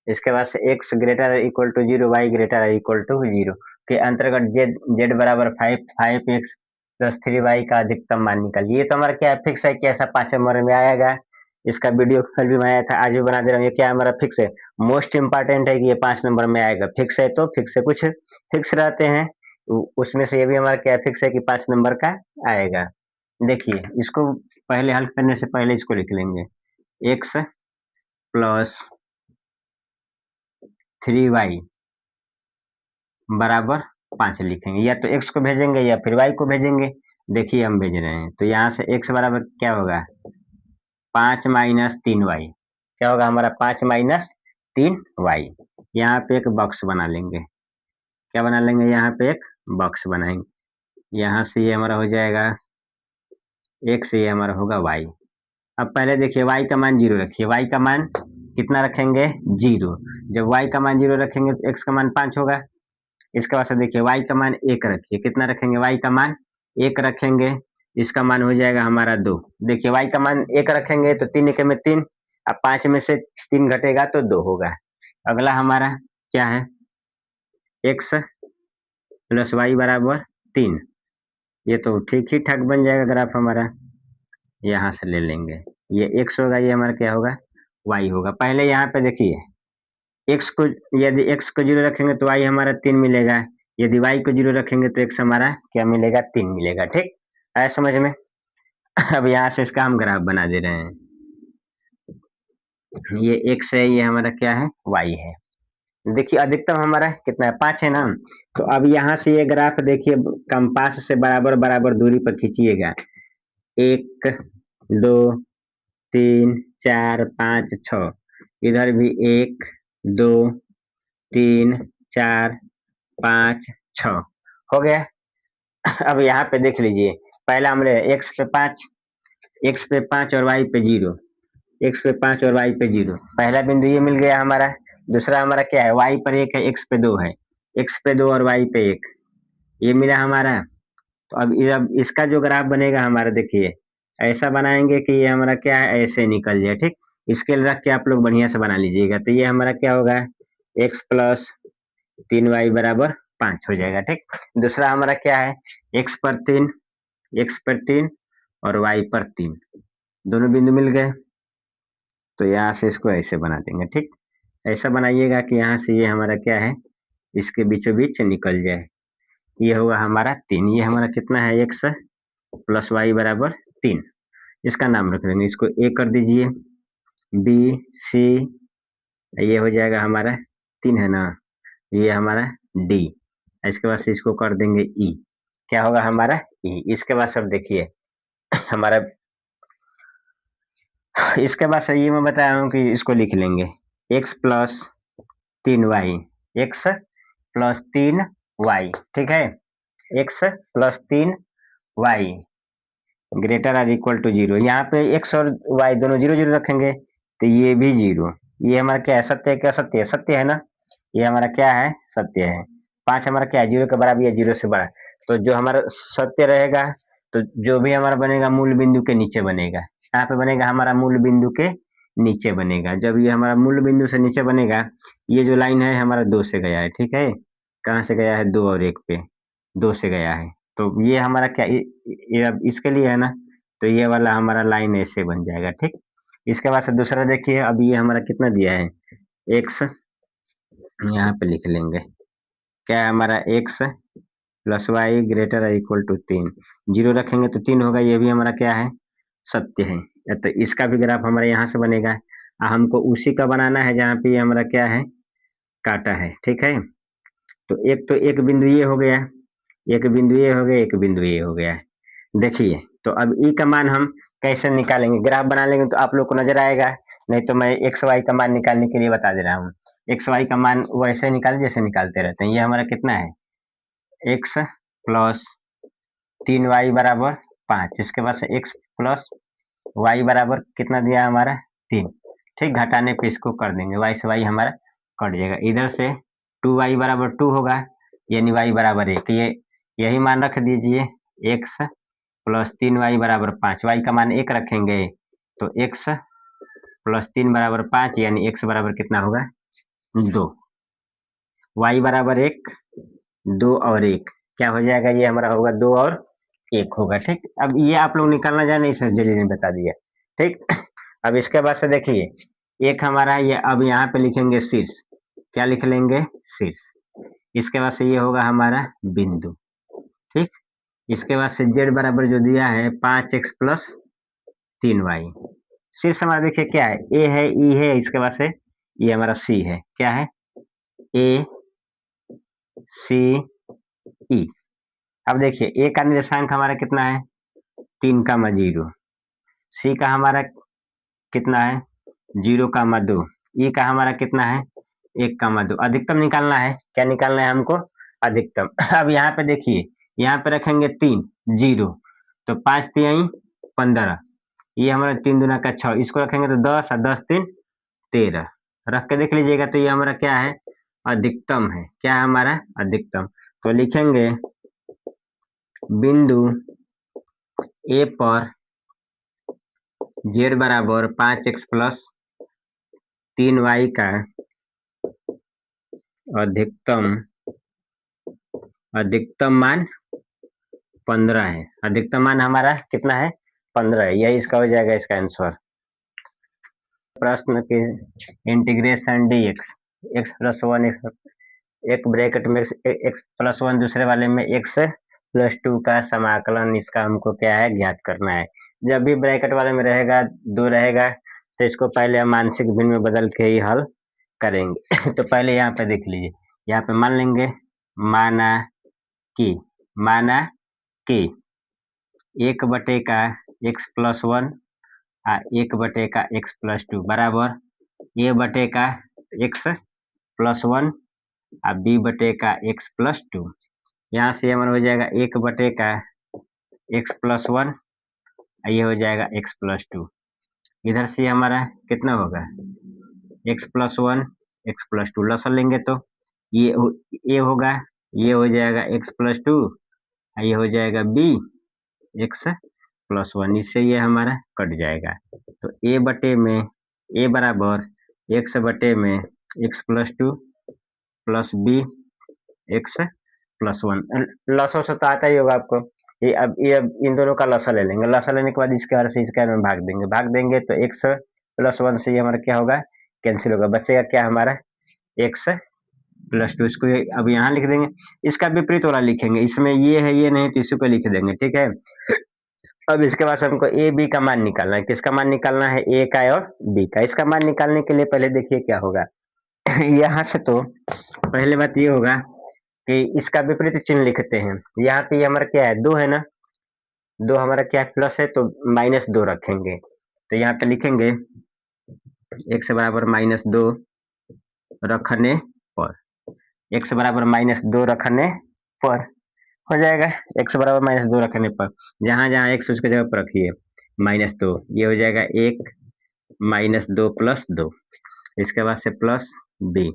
इसके बाद से x greater equal to 0 y greater equal to 0 के अंतर्गत जेड बराबर 5 एक्स प्लस थ्री वाई का अधिकतम मान निकालिए। ये तो हमारा क्या फिक्स है कि ऐसा 5 नंबर में आएगा, इसका वीडियो कल भी बनाया था, आज भी बना दे रहा हूँ। ये क्या हमारा फिक्स है, मोस्ट इंपॉर्टेंट है कि ये 5 नंबर में आएगा। फिक्स है तो फिक्स है, कुछ फिक्स रहते हैं उसमें से ये भी हमारा क्या फिक्स है कि 5 नंबर का आएगा। देखिए इसको पहले हल करने से पहले इसको लिख लेंगे, एक्स प्लस थ्री वाई बराबर 5 लिखेंगे, या तो x को भेजेंगे या फिर y को भेजेंगे। देखिए हम भेज रहे हैं, तो यहाँ से x बराबर क्या होगा 5 माइनस 3y, क्या होगा हमारा 5 माइनस 3y। यहाँ पे एक बॉक्स बना लेंगे, क्या बना लेंगे यहाँ पे एक बॉक्स बनाएंगे। यहाँ से ये हमारा हो जाएगा x, ये हमारा होगा y। अब पहले देखिए y का मान 0 रखिए, y का मान कितना रखेंगे 0, जब y का मान 0 रखेंगे तो x का मान 5 होगा। इसके बाद से देखिए y का मान 1 रखिए, कितना रखेंगे y का मान 1 रखेंगे, इसका मान हो जाएगा हमारा 2। देखिए y का मान 1 रखेंगे तो 3 1 में 3, अब 5 में से 3 घटेगा तो 2 होगा। अगला हमारा क्या है x प्लस वाई बराबर 3, ये तो ठीक ही ठाक बन जाएगा ग्राफ हमारा, यहाँ से ले लेंगे, ये x होगा, ये हमारा क्या होगा y होगा। पहले यहाँ पे देखिए x को, यदि x को 0 रखेंगे तो y हमारा 3 मिलेगा, यदि y को 0 रखेंगे तो x हमारा क्या मिलेगा 3 मिलेगा। ठीक आया समझ में। अब यहाँ से इसका हम ग्राफ बना दे रहे हैं, ये x है, ये हमारा क्या है y है। देखिए अधिकतम हमारा कितना है 5 है ना, तो अब यहाँ से ये ग्राफ देखिए कंपास से बराबर बराबर दूरी पर खींचिएगा, 1 2 3 4 5 6, इधर भी 1 2 3 4 5 6 हो गया। अब यहाँ पे देख लीजिए, पहला हमने एक्स पे 5 और वाई पे 0, एक्स पे 5 और वाई पे 0, पहला बिंदु ये मिल गया हमारा। दूसरा हमारा क्या है, वाई पर 1 है, एक्स पे 2 है, एक्स पे 2 और वाई पे 1, ये मिला हमारा। तो अब इसका जो ग्राफ बनेगा हमारा, देखिए ऐसा बनाएंगे कि ये हमारा क्या है, ऐसे निकल जाए। ठीक, स्केल रख के आप लोग बढ़िया से बना लीजिएगा। तो ये हमारा क्या होगा, एक्स प्लस 3 वाई बराबर 5 हो जाएगा। ठीक, दूसरा हमारा क्या है, एक्स पर 3, एक्स पर 3 और वाई पर 3, दोनों बिंदु मिल गए। तो यहाँ से इसको ऐसे बना देंगे। ठीक, ऐसा बनाइएगा कि यहाँ से ये हमारा क्या है, इसके बीचों बीच निकल जाए। ये होगा हमारा 3, ये हमारा कितना है, एक्स प्लस वाई बराबर 3। इसका नाम रख देंगे, इसको ए कर दीजिए, बी सी, ये हो जाएगा हमारा 3 है ना, ये हमारा डी। इसके बाद से इसको कर देंगे ई, क्या होगा हमारा ई। इसके बाद सब देखिए हमारा, इसके बाद से ये मैं बताया हूँ कि इसको लिख लेंगे x plus 3 y, x plus 3 y, ठीक है, x plus 3 y greater or equal to 0। यहाँ पे एक्स और वाई दोनों 0 0 रखेंगे, तो ये भी 0। ये हमारा क्या है, सत्य है क्या, सत्य है, सत्य है ना, ये हमारा क्या है, सत्य है। 5 हमारा क्या है, 0 के बराबर या 0 से बड़ा। तो जो हमारा सत्य रहेगा, तो जो भी हमारा बनेगा मूल बिंदु के नीचे बनेगा। यहाँ पे बनेगा हमारा मूल बिंदु के नीचे बनेगा। जब ये हमारा मूल बिंदु से नीचे बनेगा, ये जो लाइन है हमारा 2 से गया है। ठीक है, कहाँ से गया है, 2 और 1 पे, 2 से गया है। तो ये हमारा क्या, ये अब इसके लिए है ना, तो ये वाला हमारा लाइन ऐसे बन जाएगा। ठीक, इसके बाद से दूसरा देखिए, अब ये हमारा कितना दिया है, एक्स, यहाँ पे लिख लेंगे क्या है हमारा, एक्स प्लस वाई ग्रेटर और इक्वल टू 3, 0 रखेंगे तो 3 होगा, ये भी हमारा क्या है, सत्य है। तो इसका भी ग्राफ हमारे यहाँ से बनेगा। हमको उसी का बनाना है जहाँ पे ये हमारा क्या है, काटा है। ठीक है, तो एक बिंदु ये हो गया, एक बिंदु ये हो गया, एक बिंदु ये हो गया। देखिए, तो अब ई का मान हम कैसे निकालेंगे, ग्राफ बना लेंगे तो आप लोग को नजर आएगा। नहीं तो मैं एक्स वाई का मान निकालने के लिए बता दे रहा हूँ। एक्स वाई का मान वैसे निकाल जैसे निकालते रहते हैं। ये हमारा कितना है, एक्स प्लस 3 वाई बराबर 5, इसके बाद से एक्स प्लस वाई बराबर कितना दिया हमारा, 3। ठीक, घटाने पे इसको कर देंगे, वाई से वाई हमारा कट जाएगा। इधर से 2 वाई बराबर 2 होगा, यानी वाई बराबर 1। ये यही मान रख दीजिए, एक्स प्लस 3 वाई बराबर 5, वाई का मान 1 रखेंगे तो एक्स प्लस 3 बराबर 5, यानी एक्स बराबर कितना होगा, 2। वाई बराबर 1, 2 और 1 क्या हो जाएगा, ये हमारा होगा 2 और 1 होगा। ठीक, अब ये आप लोग निकालना जाने, इस जल्दी ने बता दिया। ठीक, अब इसके बाद से देखिए, एक हमारा ये, अब यहाँ पे लिखेंगे शीर्ष, क्या लिख लेंगे, शीर्ष। इसके बाद से ये होगा हमारा बिंदु। ठीक, इसके बाद से जेड बराबर जो दिया है 5x प्लस 3y, शीर्ष हमारा देखिए क्या है, ए है, ई है, इसके बाद से ये हमारा सी है, क्या है, ए सी ई। अब देखिए ए का निर्देशांक हमारा कितना है, 3,0, सी का हमारा कितना है, 0,2, ई का हमारा कितना है, 1,2। अधिकतम निकालना है, क्या निकालना है हमको, अधिकतम। अब यहाँ पे देखिए, यहाँ पे रखेंगे 3 0, तो 5 3 15, ये हमारा 3 दूना का 6, इसको रखेंगे तो 10 और 10 3 13, रख के देख लीजिएगा। तो ये हमारा क्या है, अधिकतम है, क्या है हमारा, अधिकतम। तो लिखेंगे बिंदु ए पर जेड बराबर 5x प्लस 3y का अधिकतम, अधिकतम मान 15 है। अधिकतम मान हमारा कितना है, 15 है, यही इसका हो जाएगा, इसका आंसर। प्रश्न के integration D x, x plus 1, एक ब्रैकेट में एक्स प्लस 1, दूसरे वाले में एक्स प्लस 2 का समाकलन, इसका हमको क्या है, ज्ञात करना है। जब भी ब्रैकेट वाले में रहेगा 2 रहेगा, तो इसको पहले हम आंशिक भिन्न में बदल के ही हल करेंगे। तो पहले यहाँ पे देख लीजिए, यहाँ पे मान लेंगे, माना कि, माना कि 1 बटे का एक्स प्लस वन एक बटे का एक्स प्लस टू बराबर ए बटे का एक्स प्लस वन बी बटे का एक्स प्लस टू। यहाँ से हमारा हो जाएगा एक बटे का एक्स प्लस वन, ये हो जाएगा एक्स प्लस टू। इधर से हमारा कितना होगा x plus one x plus to, लसन लेंगे तो ये होगा, ये हो जाएगा एक्स प्लस टू, ये हो जाएगा बी एक्स प्लस वन, इससे ये हमारा कट जाएगा। तो ए बटे में ए बराबर एक्स बटे में x plus two plus b x plus one. लसों से तो आता ही होगा आपको। ये अब इन दोनों का लसा ले लेंगे, लसा लेने के बाद इसके हर से इसके में भाग देंगे तो एक्स प्लस वन से ये हमारा क्या होगा कैंसिल होगा, बचेगा क्या हमारा एक्स प्लस टू। इसको अब यहाँ लिख देंगे, इसका विपरीत वाला लिखेंगे, इसमें ये है ये नहीं तो इसी को लिख देंगे, ठीक है। अब इसके बाद हमको ए बी का मान निकालना है, किसका मान निकालना है ए का और बी का। इसका मान निकालने के लिए पहले देखिए क्या होगा यहाँ से तो पहले बात ये होगा कि इसका विपरीत चिन्ह लिखते हैं। यहाँ पे हमारा क्या है दो है ना, दो हमारा क्या है प्लस है तो माइनस दो रखेंगे, तो यहाँ पे लिखेंगे एक्स बराबर माइनस दो रखने पर, एक्स बराबर माइनस दो रखने पर हो जाएगा, एक्स बराबर माइनस दो रखने पर जहां जहां एक्स उसके जगह पर रखिए माइनस दो, ये हो जाएगा एक माइनस दो प्लस दो, इसके बाद से प्लस बी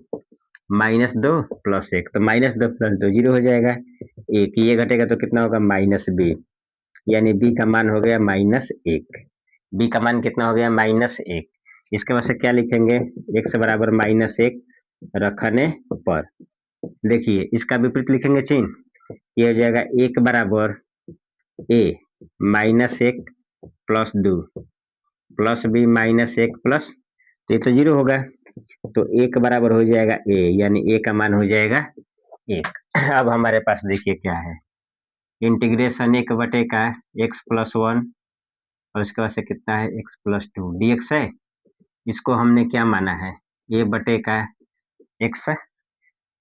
माइनस दो प्लस एक, तो माइनस दो प्लस दो जीरो हो जाएगा, एक ये घटेगा तो कितना होगा माइनस बी, यानी बी का मान हो गया माइनस एक, बी का मान कितना हो गया माइनस एक। इसके बाद से क्या लिखेंगे एक्स बराबर माइनस एक रखने पर, देखिए इसका विपरीत लिखेंगे चिन्ह, ये हो जाएगा एक बराबर ए माइनस एक प्लस दो प्लस बी माइनस एक प्लस, तो ये तो जीरो होगा, तो एक बराबर हो जाएगा ए, यानी ए का मान हो जाएगा एक। अब हमारे पास देखिए क्या है इंटीग्रेशन एक बटे का एक्स प्लस वन और उसके बाद से कितना है x plus to D x है, इसको हमने क्या माना है ए बटे का x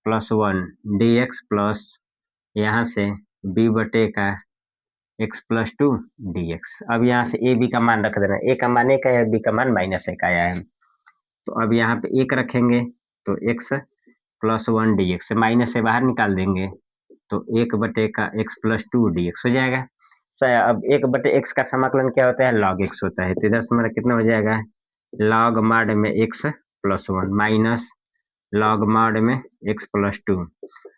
plus one D x plus यहाँ से बी बटे का x plus to D x. अब यहाँ से ए बी का मान रख देना, ए का मान एक आया है, बी का मान माइनस एक आया है, तो अब यहाँ पे एक रखेंगे तो x plus one D x, minus से बाहर निकाल देंगे तो एक बटे का x plus to D x हो जाएगा। अब एक बटे एक्स का समाकलन क्या होता है लॉग एक्स होता है, तो इधर से हमारा कितना हो जाएगा लॉग मॉड में x plus one minus log mod में एक्स प्लस टू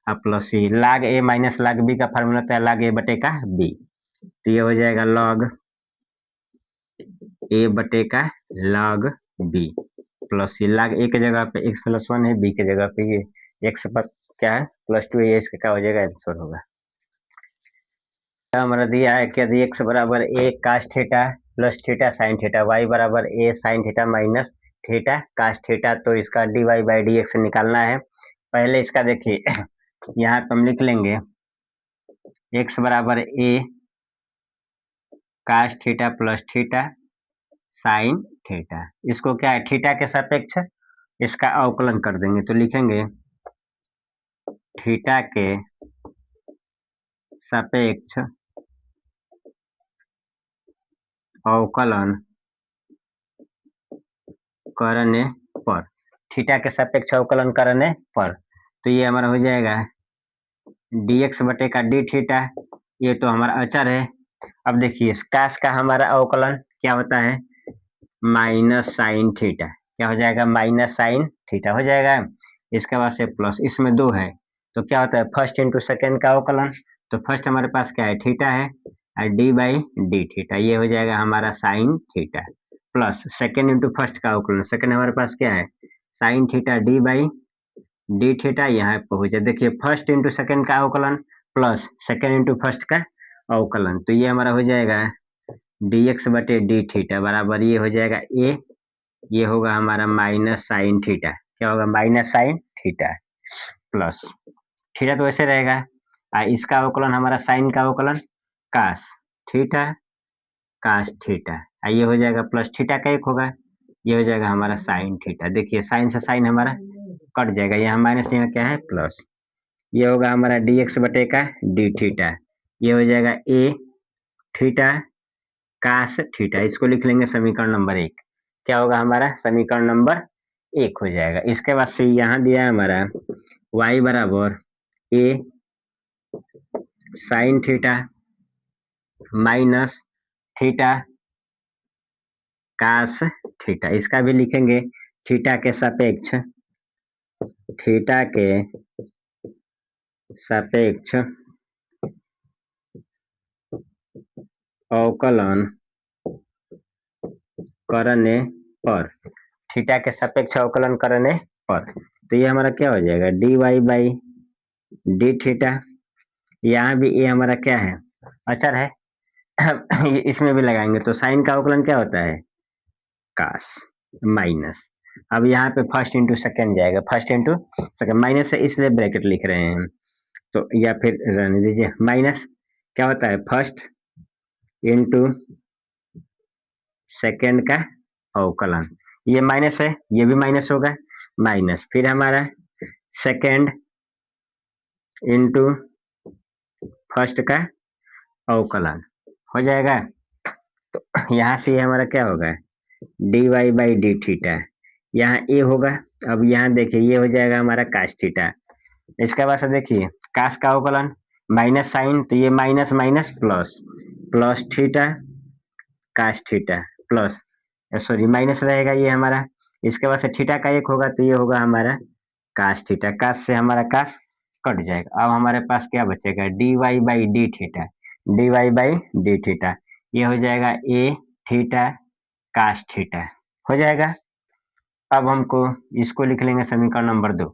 अब प्लस सी लॉग ए माइनस लॉग बी का फार्मूला होता है लॉग ए बटे का बी, तो ये हो जाएगा लॉग ए बटे का लॉग बी प्लस सी, लॉग ए के जगह पे एक्स प्लस वन है, बी के जगह पे ये एक्स पर क्या है प्लस टू है, ये इसका क्या हो जाएगा आंसर होगा। हमारा दिया है कि यदि एक्स बराबर a cos theta plus theta sine theta, y बराबर a sine theta minus theta cos theta, तो इसका d y by d x निकालना है। पहले इसका देखिए यहाँ पे हम लिख लेंगे एक्स बराबर a cos theta plus theta sine theta, इसको क्या है थीटा के सापेक्ष इसका अवकलन कर देंगे, तो लिखेंगे थीटा के सापेक्ष अवकलन करने पर, थीटा के सापेक्ष अवकलन करने पर, तो ये हमारा हो जाएगा dx बटे का डी थीटा, ये तो हमारा अचर है। अब देखिए कास का हमारा अवकलन क्या होता है माइनस साइन थीटा, क्या हो जाएगा माइनस साइन थीटा हो जाएगा, इसके बाद से प्लस इसमें दो है तो क्या होता है फर्स्ट इंटू सेकेंड का अवकलन, तो फर्स्ट हमारे पास क्या है थीटा है और डी बाई डी थीटा, ये हो जाएगा हमारा sine theta plus second into first का अवकलन, सेकेंड हमारे पास क्या है sine theta D by d theta, यहाँ पे हो जाए देखिए फर्स्ट इंटू सेकेंड का अवकलन प्लस सेकेंड इंटू फर्स्ट का अवकलन, तो ये हमारा हो जाएगा डी एक्स बटे डी थीटा बराबर ये हो जाएगा ए, ये होगा हमारा माइनस साइन थीटा, क्या होगा minus sine theta plus theta तो वैसे रहेगा इसका अवकलन हमारा साइन का अवकलन कास थीटा ये हो जाएगा प्लस थीटा का एक होगा, ये हो जाएगा हमारा साइन थीटा, देखिए साइन से साइन हमारा कट जाएगा, यहाँ माइनस यहाँ क्या है प्लस, ये होगा हमारा डी एक्स बटे का डी थीटा, ये हो जाएगा ए थीटा काश थीटा, इसको लिख लेंगे समीकरण नंबर 1। क्या होगा हमारा समीकरण नंबर 1 हो जाएगा। इसके बाद से यहाँ दिया है हमारा y बराबर a sign theta minus theta काश थीटा, इसका भी लिखेंगे थीटा के सापेक्ष अवकलन करने पर, थीटा के सापेक्ष अवकलन करने पर, तो ये हमारा क्या हो जाएगा dy बाई डी थीटा। यहाँ भी ये हमारा क्या है अचर है इसमें भी लगाएंगे तो साइन का अवकलन क्या होता है कास माइनस। अब यहाँ पे फर्स्ट इंटू सेकेंड जाएगा, फर्स्ट इंटू सेकेंड, माइनस है इसलिए ब्रैकेट लिख रहे हैं तो, या फिर रहने दीजिए, माइनस क्या होता है फर्स्ट इंटू सेकेंड का अवकलन, ये माइनस है ये भी माइनस होगा, माइनस फिर हमारा सेकेंड इंटू फर्स्ट का अवकलन हो जाएगा। तो यहाँ से ये हमारा क्या होगा d y by d theta, यहाँ ए होगा। अब यहाँ देखिए ये हो जाएगा हमारा काश थीटा। इसके बाद से देखिए काश का अवकलन माइनस साइन, तो ये minus minus plus, plus theta काश थीटा प्लस, सॉरी माइनस रहेगा ये हमारा। इसके बाद से थीटा का एक होगा तो ये होगा हमारा काश थीटा, काश से हमारा काश कट जाएगा। अब हमारे पास क्या बचेगा d y by d theta, d y by d theta, ये हो जाएगा ए थीटा काश थीटा हो जाएगा। अब हमको इसको लिख लेंगे समीकरण नंबर 2।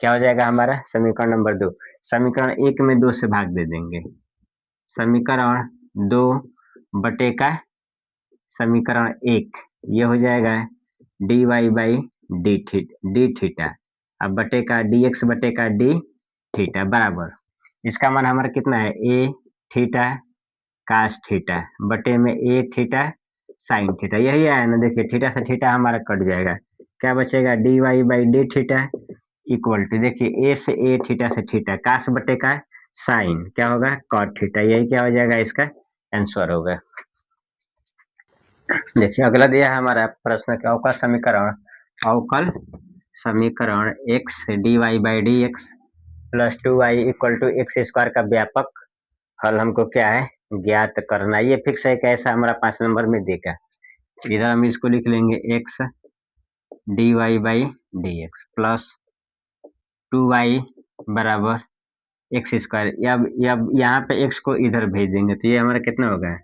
क्या हो जाएगा हमारा समीकरण नंबर 2, समीकरण 1 में 2 से भाग दे देंगे, समीकरण 2 बटे का समीकरण 1, ये हो जाएगा d y by d theta, अब बटे का डी एक्स बटे का डी थीटा बराबर, इसका मान हमारा कितना है ए थीटा काश थीटा बटे में ए थीटा साइन थीटा, यही आया ना। देखिए थीटा से थीटा हमारा कट जाएगा, क्या बचेगा d y by d theta equal to, देखिए ए से ए थीटा से थीटा काश बटे का साइन क्या होगा कॉट थीटा, यही क्या हो जाएगा इसका आंसर होगा। देखिए अगला दिया है हमारा प्रश्न का अवकल समीकरण x d y by d x plus 2y equal to x square का व्यापक हल हमको क्या है ज्ञात करना। ये फिक्स है कैसा हमारा 5 नंबर में देगा, इधर हम इसको लिख लेंगे x d y by d x plus 2y बराबर एक्स स्क्वायर, या यहाँ पे एक्स को इधर भेज देंगे तो ये हमारा कितना होगा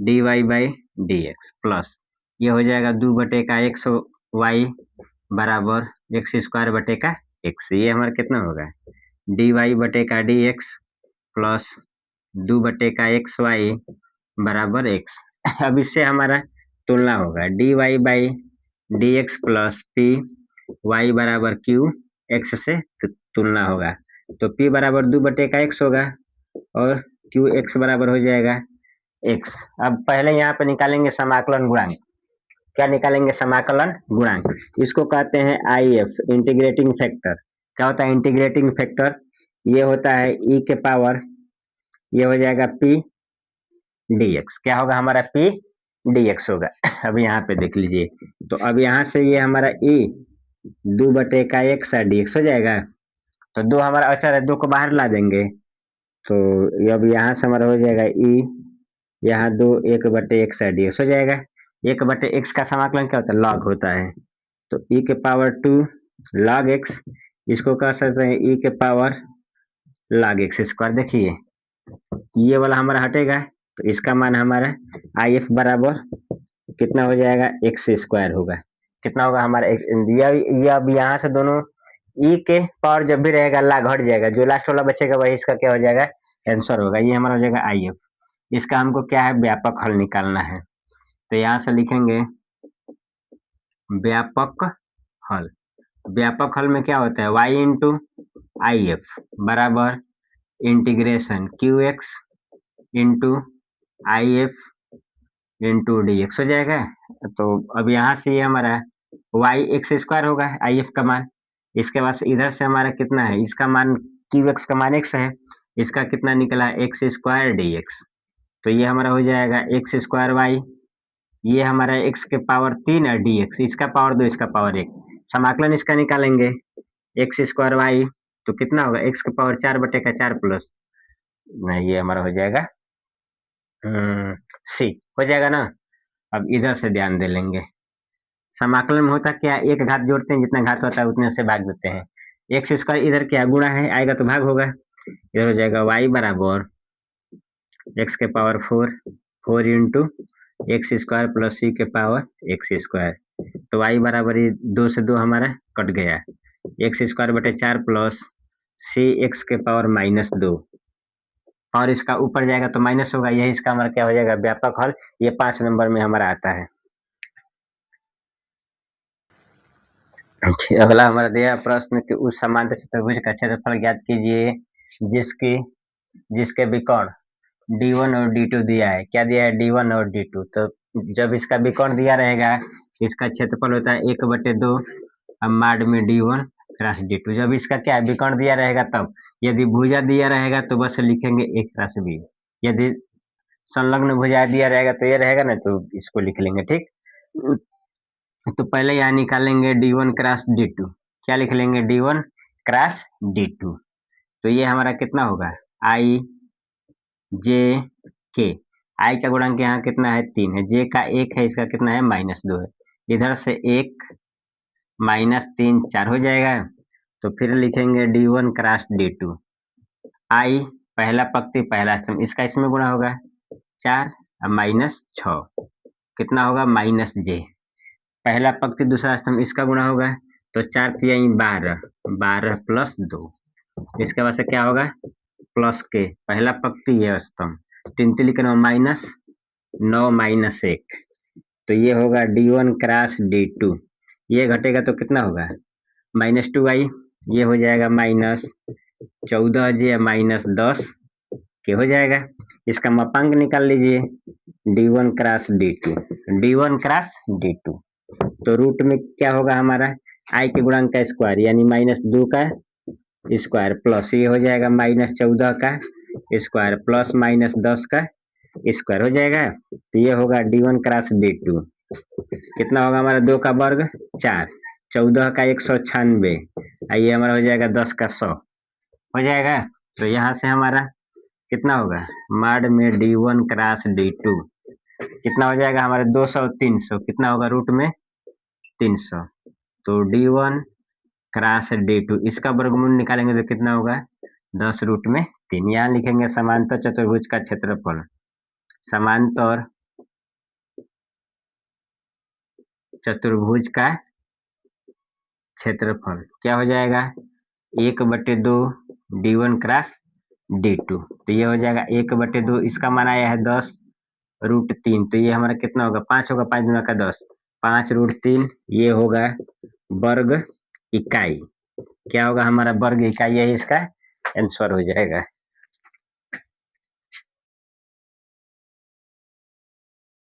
d y by d x plus ये हो जाएगा 2 बटे का एक्स वाई बराबर एक्स स्क्वायर बटे का एक्स, ये हमारा कितना होगा डी वाई बटे का डी एक्स प्लस 2 बटे का एक्स वाई बराबर एक्स। अब इससे हमारा तुलना होगा d y by d x plus p y बराबर क्यू एक्स से तुलना होगा, तो p बराबर 2 बटे का एक्स होगा और क्यू एक्स बराबर हो जाएगा एक्स। अब पहले यहाँ पे निकालेंगे समाकलन गुणांक, क्या निकालेंगे समाकलन गुणांक, इसको कहते हैं आई एफ इंटीग्रेटिंग फैक्टर। क्या होता है इंटीग्रेटिंग फैक्टर, ये होता है ई के पावर, ये हो जाएगा पी डी एक्स, क्या होगा हमारा पी डी एक्स होगा। अब यहाँ पे देख लीजिए, तो अब यहाँ से ये हमारा ई 2 बटे का एक्स डी एक्स हो जाएगा, तो 2 हमारा अचर है 2 को बाहर ला देंगे, तो अब यहाँ से हमारा हो जाएगा ई यहाँ 2 1 बटे एक्स डी एक्स हो जाएगा। 1 बटे एक्स का समाकलन क्या होता है लॉग होता है, तो ई के पावर 2 लॉग एक्स, इसको कह सकते हैं ई के पावर लॉग एक्स स्क्वायर। देखिए ये वाला हमारा हटेगा तो इसका मान हमारा आई एफ बराबर कितना हो जाएगा एक्स स्क्वायर होगा, कितना होगा हमारा ये अब यहाँ से दोनों ई के पावर जब भी रहेगा लॉग हट जाएगा, जो लास्ट वाला बचेगा वही इसका क्या हो जाएगा आंसर होगा, ये हमारा हो जाएगा आई एफ। इसका हमको क्या है व्यापक हल निकालना है, तो यहाँ से लिखेंगे व्यापक हल। व्यापक हल में क्या होता है y इंटू आई एफ बराबर integration Q x into I F into D x हो जाएगा। तो अब यहाँ से ये हमारा वाई एक्स स्क्वायर होगा आई एफ का मान, इसके बाद से इधर से हमारा कितना है इसका मान क्यू एक्स का मान एक्स है, इसका कितना निकला एक्स स्क्वायर डी एक्स, तो ये हमारा हो जाएगा एक्स स्क्वायर वाई, ये हमारा एक्स के पावर 3 और डी एक्स, इसका पावर 2 इसका पावर 1, समाकलन इसका निकालेंगे एक्स स्क्वायर वाई, तो कितना होगा एक्स के पावर 4 बटे का 4 प्लस, नहीं ये हमारा हो जाएगा सी हो जाएगा ना। अब इधर से ध्यान दे लेंगे, समाकलन में होता क्या, एक घात जोड़ते हैं, जितना घात होता है उतने से भाग देते हैं। एक्स स्क्वायर इधर क्या गुणा है, आएगा तो भाग होगा, इधर हो जाएगा वाई बराबर एक्स के power 4 into x square plus c के पावर एक्स स्क्वायर, तो वाई बराबर ये 2 से 2 हमारा कट गया, एक्स स्क्वायर बटे 4 प्लस सी एक्स के पावर -2, और इसका ऊपर जाएगा तो माइनस होगा, यही इसका हमारा क्या हो जाएगा व्यापक हल, ये 5 नंबर में हमारा आता है। अगला हमारा दिया प्रश्न कि उस समांतर चतुर्भुज का क्षेत्रफल ज्ञात कीजिए जिसकी जिसके विकर्ण D1 और D2 दिया है, क्या दिया है D1 और D2, तो जब इसका विकर्ण दिया रहेगा इसका क्षेत्रफल होता है 1/2 माड में D1 क्रॉस D2, जब इसका क्या विकर्ण दिया रहेगा तब, यदि भुजा दिया रहेगा तो बस लिखेंगे a क्रॉस b, यदि संलग्न भुजा दिया रहेगा तो ये रहेगा ना, तो इसको लिख लेंगे ठीक। तो पहले यहाँ निकालेंगे D1 क्रॉस D2, क्या लिख लेंगे D1 क्रॉस D2, तो ये हमारा कितना होगा आई जे के, आई का गुणांक यहाँ कितना है 3 है, जे का 1 है, इसका कितना है -2 है, इधर से 1 -3 4 हो जाएगा, तो फिर लिखेंगे D1 क्रॉस D2, आई पहला पंक्ति पहला स्तंभ, इसका इसमें गुणा होगा 4 और -6 कितना होगा -j, पहला पंक्ति दूसरा स्तंभ इसका गुणा होगा तो 4 तिहाई 12 प्लस 2, इसके बाद से क्या होगा प्लस के पहला पंक्ति ये स्तंभ 3 3 लिखना -9 -1, तो ये होगा D1 क्रॉस D2, ये घटेगा तो कितना होगा -2i, ये हो जाएगा -14j -10 के हो जाएगा, इसका मापांक निकाल लीजिए D1 cross D2, D1 cross D2, तो रूट में क्या होगा हमारा आई के गुणांक का स्क्वायर यानी -2 का स्क्वायर प्लस ये हो जाएगा -14 का स्क्वायर प्लस -10 का स्क्वायर हो जाएगा, तो ये होगा D1 क्रॉस D2, कितना होगा हमारा 2 का वर्ग 4, 14 का 196, ये हमारा हो जाएगा 10 का 100 हो जाएगा, तो यहाँ से हमारा कितना होगा माड में D1 क्रॉस D2 कितना हो जाएगा हमारे 200 300 कितना होगा रूट में 300, तो D1 क्रॉस D2 इसका वर्गमूल निकालेंगे तो कितना होगा 10 रूट में 3, यहाँ लिखेंगे समांतर चतुर्भुज का क्षेत्रफल, समांतर चतुर्भुज का क्षेत्रफल क्या हो जाएगा 1/2 D1 क्रॉस D2, तो ये हो जाएगा 1/2, इसका मान आया है 10 रूट 3, तो ये हमारा कितना होगा 5 होगा, 5 दूना का 10, 5 रूट 3, ये होगा वर्ग इकाई, क्या होगा हमारा वर्ग इकाई, यही इसका आंसर हो जाएगा।